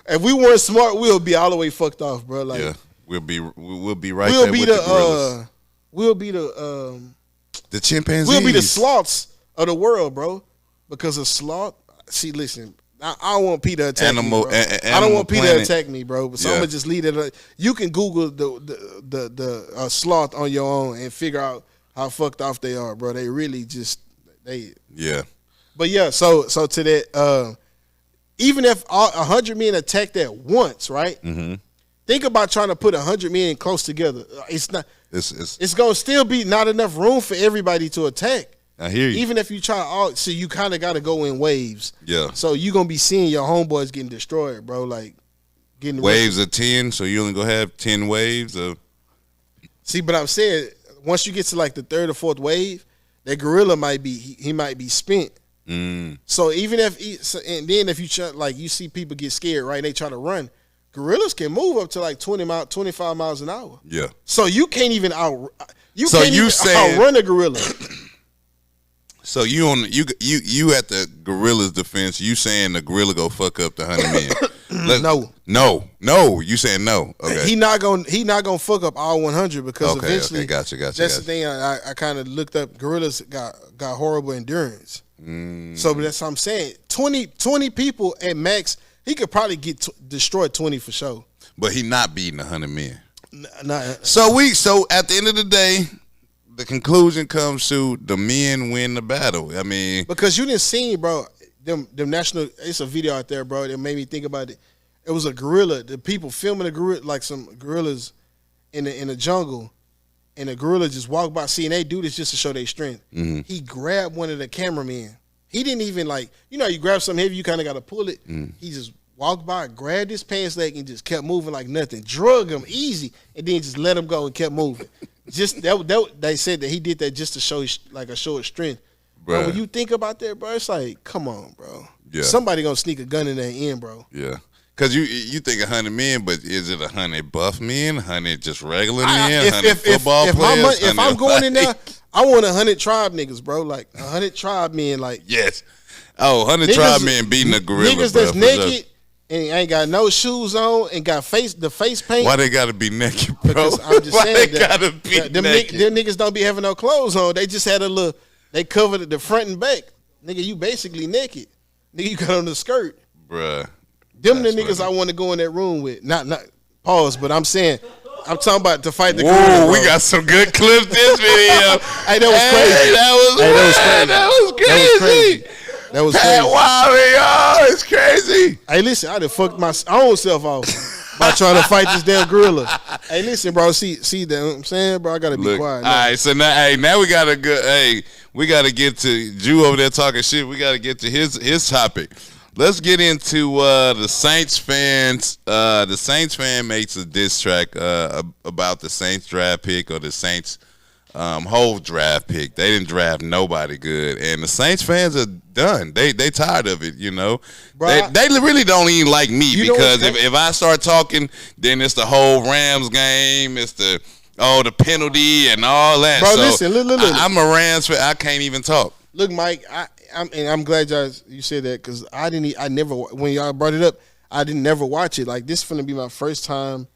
Speaker 1: If we weren't smart, we'll be all the way fucked off, bro. Like
Speaker 2: we'll be right there with the gorillas.
Speaker 1: We'll be the
Speaker 2: chimpanzees.
Speaker 1: We'll be the sloths of the world, bro. Because a sloth. See, listen. I don't want Peter to attack me, bro. I don't want Peter to attack me, bro. So I'm gonna just leave it. You can Google the sloth on your own and figure out how fucked off they are, bro. They really just
Speaker 2: Yeah.
Speaker 1: But yeah, so to that, even if 100 men attack that once, right?
Speaker 2: Mm-hmm.
Speaker 1: Think about trying to put 100 men close together. It's not.
Speaker 2: It's
Speaker 1: gonna still be not enough room for everybody to attack.
Speaker 2: I hear you.
Speaker 1: Even if you try so you kind of got to go in waves.
Speaker 2: Yeah.
Speaker 1: So you gonna be seeing your homeboys getting destroyed, bro. Like getting
Speaker 2: waves of 10. So you only gonna have 10 waves of.
Speaker 1: See, but I'm saying once you get to like the third or fourth wave, that gorilla might be he might be spent. So even if and then if you try, like you see people get scared, right? They try to run. Gorillas can move up to like 25 miles an hour.
Speaker 2: Yeah.
Speaker 1: So you can't even outrun a gorilla.
Speaker 2: So you at the gorilla's defense? You saying the gorilla go fuck up the 100 men? No. You saying no? Okay. He not
Speaker 1: gonna fuck up all 100 because eventually.
Speaker 2: Okay, gotcha.
Speaker 1: That's the thing. I kind of looked up. Gorillas got horrible endurance. So that's what I'm saying. 20 people at max. He could probably destroy 20 for sure.
Speaker 2: But he not beating 100 men.
Speaker 1: So
Speaker 2: at the end of the day, the conclusion comes to the men win the battle. I mean,
Speaker 1: because you didn't see, bro, them national. It's a video out there, bro, that made me think about it. It was a gorilla. The people filming a gorilla, like some gorillas in the jungle, and the gorilla just walked by. See, and they do this just to show their strength.
Speaker 2: Mm-hmm.
Speaker 1: He grabbed one of the cameramen. He didn't even you grab something heavy, you kind of got to pull it. He just walked by, grabbed his pants leg, and just kept moving like nothing. Drug him easy, and then just let him go and kept moving. Just they said that he did that just to show a show of strength. Bro, when you think about that, bro, it's like, come on, bro. Yeah. Somebody gonna sneak a gun in that end, bro.
Speaker 2: Yeah. Cause you think 100 men, but is it 100 buff men, 100 just regular men, 100 football players?
Speaker 1: If I'm going in there, I want 100 tribe niggas, bro. Like 100 tribe men, like
Speaker 2: yes. 100 tribe men beating a gorilla.
Speaker 1: Niggas that's naked and ain't got no shoes on and got the face paint.
Speaker 2: Why they gotta be naked, bro?
Speaker 1: Because I'm just saying
Speaker 2: they gotta be naked?
Speaker 1: Them niggas don't be having no clothes on. They just had they covered the front and back. Nigga, you basically naked. Nigga, you got on the skirt.
Speaker 2: Bruh.
Speaker 1: Them the niggas I want to go in that room with. Not pause, but I'm saying I'm talking about to fight the gorilla.
Speaker 2: Whoa, we got some good clips this video.
Speaker 1: Hey, that was crazy.
Speaker 2: That was crazy.
Speaker 1: That was crazy.
Speaker 2: It's crazy.
Speaker 1: Hey, listen, I done fucked my own self off by trying to fight this damn gorilla. Hey, listen, bro. See that? What I'm saying, bro, I gotta be quiet.
Speaker 2: All right, so now we got we gotta get to Jew over there talking shit. We gotta get to his topic. Let's get into the Saints fans. The Saints fan makes a diss track about the Saints draft pick or the Saints whole draft pick. They didn't draft nobody good, and the Saints fans are done. They tired of it, you know. Bro, they really don't even like me because if I start talking, then it's the whole Rams game. It's the penalty and all that.
Speaker 1: Bro,
Speaker 2: so
Speaker 1: listen, look.
Speaker 2: I'm a Rams fan. I can't even talk.
Speaker 1: Look, Mike, I'm glad you said that because I never when y'all brought it up, I didn't never watch it. Like this is gonna be my first time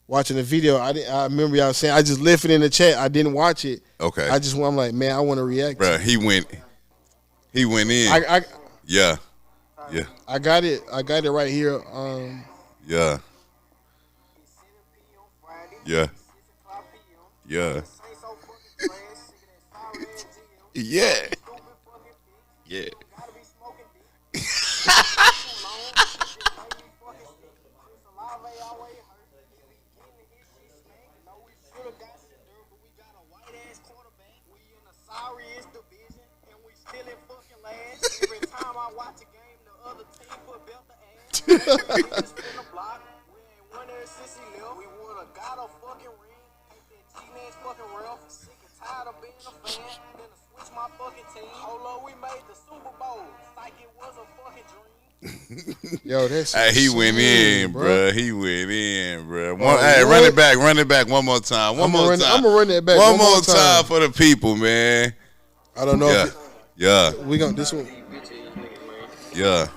Speaker 1: watching a video. I remember y'all saying I just left it in the chat. I didn't watch it.
Speaker 2: Okay.
Speaker 1: I'm like, man, I want to react.
Speaker 2: Bro, he went in. Yeah.
Speaker 1: I got it right here.
Speaker 2: Yeah. Yeah. Yeah. Yeah. Yeah.
Speaker 4: Every time I watch a game, the other team put belt the ass. We in the block. We ain't won there since he left. We won got a fucking ring. Ain't that teenage fucking Ralph. Sick and tired of being a fan. Then I switch my fucking team. Although we made the Super Bowl, like it was a fucking dream.
Speaker 1: Yo, that's
Speaker 2: Hey, he went in,
Speaker 1: bro.
Speaker 2: He went in, bro.
Speaker 1: Hey,
Speaker 2: run it back one more time.
Speaker 1: I'm gonna run that back
Speaker 2: one more time for the people, man.
Speaker 1: I don't know.
Speaker 2: Yeah.
Speaker 1: We gonna this one.
Speaker 2: Yeah.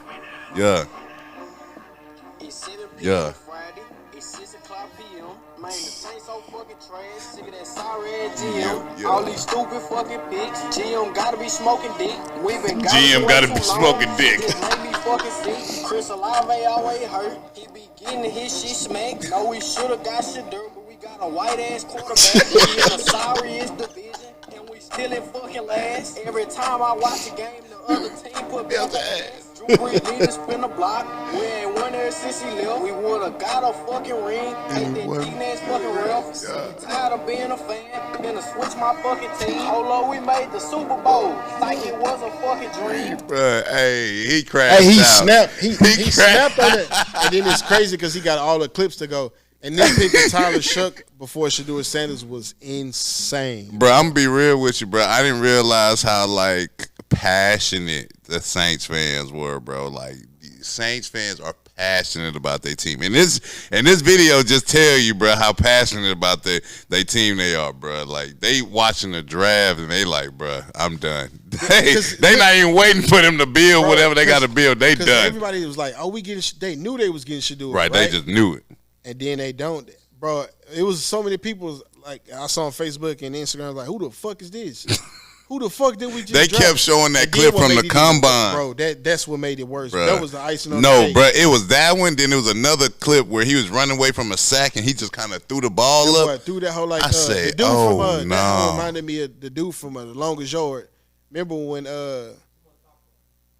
Speaker 4: It's 7 p.m.
Speaker 2: Yeah.
Speaker 4: Friday. It's 6 o'clock p.m. Man, the tank so fucking trash. Sick of that sorry ass GM.
Speaker 2: Yeah.
Speaker 4: All these stupid fucking pics. GM gotta be smoking dick. We been
Speaker 2: GM gotta be smoking dick.
Speaker 4: It made me fucking sick. Chris Olave always hurt. He be getting his shit smacked. No, we should've got shit dirt, but we got a white ass quarterback. We in the sorriest division. And we still in fucking last. Every time I watch a game, the other team put belts ass. Drew Brees need to spin the block. We ain't won there since he left. We would've got a fucking ring. Ain't that teenage fucking refs. Tired of being a fan. Gonna switch my fucking team. Hold we made the Super Bowl. Like it was a fucking dream.
Speaker 2: Bruh, hey, he crashed
Speaker 1: Hey, he
Speaker 2: out.
Speaker 1: snapped. He snapped on it. And then it's crazy because he got all the clips to go. And then picking Tyler Shuck before Shedeur Sanders was insane.
Speaker 2: Bro, I'm gonna be real with you, bro. I didn't realize how like passionate the Saints fans were, bro. Like Saints fans are passionate about their team, and this video just tell you, bro, how passionate about their team they are, bro. Like they watching the draft and they like, bro, I'm done. They not even waiting for them to build whatever they got to build. They done.
Speaker 1: Everybody was like, oh, we getting. They knew they was getting Shedeur.
Speaker 2: Right, they just knew it.
Speaker 1: And then they don't, bro. It was so many people like I saw on Facebook and Instagram like, who the fuck is this? Who the fuck did we just?
Speaker 2: They
Speaker 1: draft?
Speaker 2: kept showing that clip from the combine,
Speaker 1: bro. That's what made it worse.
Speaker 2: Bruh.
Speaker 1: That was the icing on the cake.
Speaker 2: bro, it was that one. Then there was another clip where he was running away from a sack and he just kind of threw the ball up.
Speaker 1: Threw that whole like.
Speaker 2: I said,
Speaker 1: the dude
Speaker 2: oh
Speaker 1: from,
Speaker 2: no.
Speaker 1: That reminded me of the dude from The Longest Yard. Remember when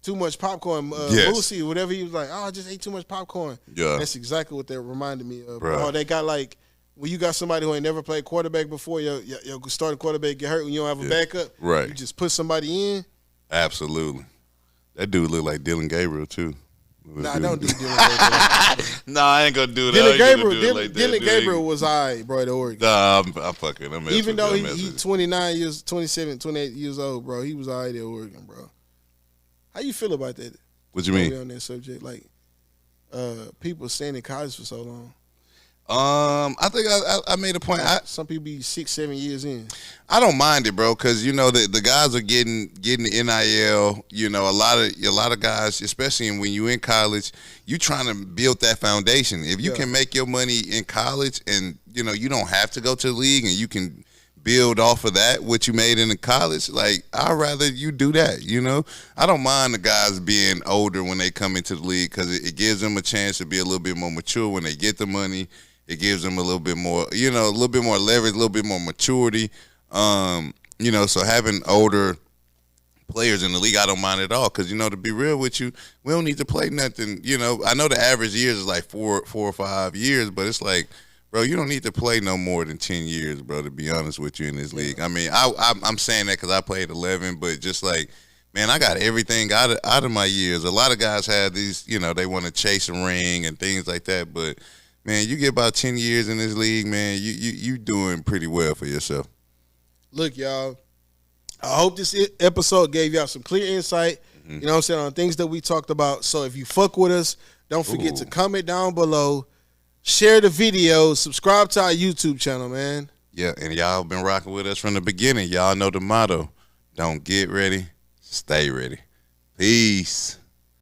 Speaker 1: too much popcorn,
Speaker 2: yes.
Speaker 1: Boosie, whatever, he was like, oh, I just ate too much popcorn.
Speaker 2: Yeah.
Speaker 1: That's exactly what that reminded me of.
Speaker 2: Bruh.
Speaker 1: Oh, they got like, when you got somebody who ain't never played quarterback before, your starting quarterback get hurt when you don't have a backup.
Speaker 2: Right.
Speaker 1: You just put somebody in.
Speaker 2: Absolutely. That dude looked like Dylan Gabriel, too.
Speaker 1: Nah, don't do Dylan Gabriel.
Speaker 2: No, I ain't going to do that.
Speaker 1: Dylan Gabriel was all right, bro, at Oregon.
Speaker 2: Nah, I'm fucking.
Speaker 1: Even though he 29 years, 27, 28 years old, bro, he was all right at Oregon, bro. How you feel about that?
Speaker 2: What you mean?
Speaker 1: On that subject, like people staying in college for so long.
Speaker 2: I think I made a point.
Speaker 1: Some people be 6-7 years in.
Speaker 2: I don't mind it, bro, because you know the guys are getting the NIL. You know, a lot of guys, especially when you in college, you trying to build that foundation. If you can make your money in college, and you know you don't have to go to the league, and you can build off of that what you made in the college, like I'd rather you do that. You know, I don't mind the guys being older when they come into the league because it gives them a chance to be a little bit more mature when they get the money. It gives them a little bit more, you know, a little bit more leverage, a little bit more maturity. You know, so having older players in the league, I don't mind at all. Because, you know, to be real with you, we don't need to play nothing. You know, I know the average years is like four or 5 years, but it's like, bro, you don't need to play no more than 10 years, bro, to be honest with you in this league. I mean, I'm saying that because I played 11, but just like, man, I got everything out of my years. A lot of guys have these, you know, they want to chase a ring and things like that, but man, you get about 10 years in this league, man, you doing pretty well for yourself.
Speaker 1: Look, y'all, I hope this episode gave y'all some clear insight, you know what I'm saying, on things that we talked about. So if you fuck with us, don't forget to comment down below, share the video, subscribe to our YouTube channel, man.
Speaker 2: Yeah, and y'all been rocking with us from the beginning. Y'all know the motto. Don't get ready, stay ready. Peace.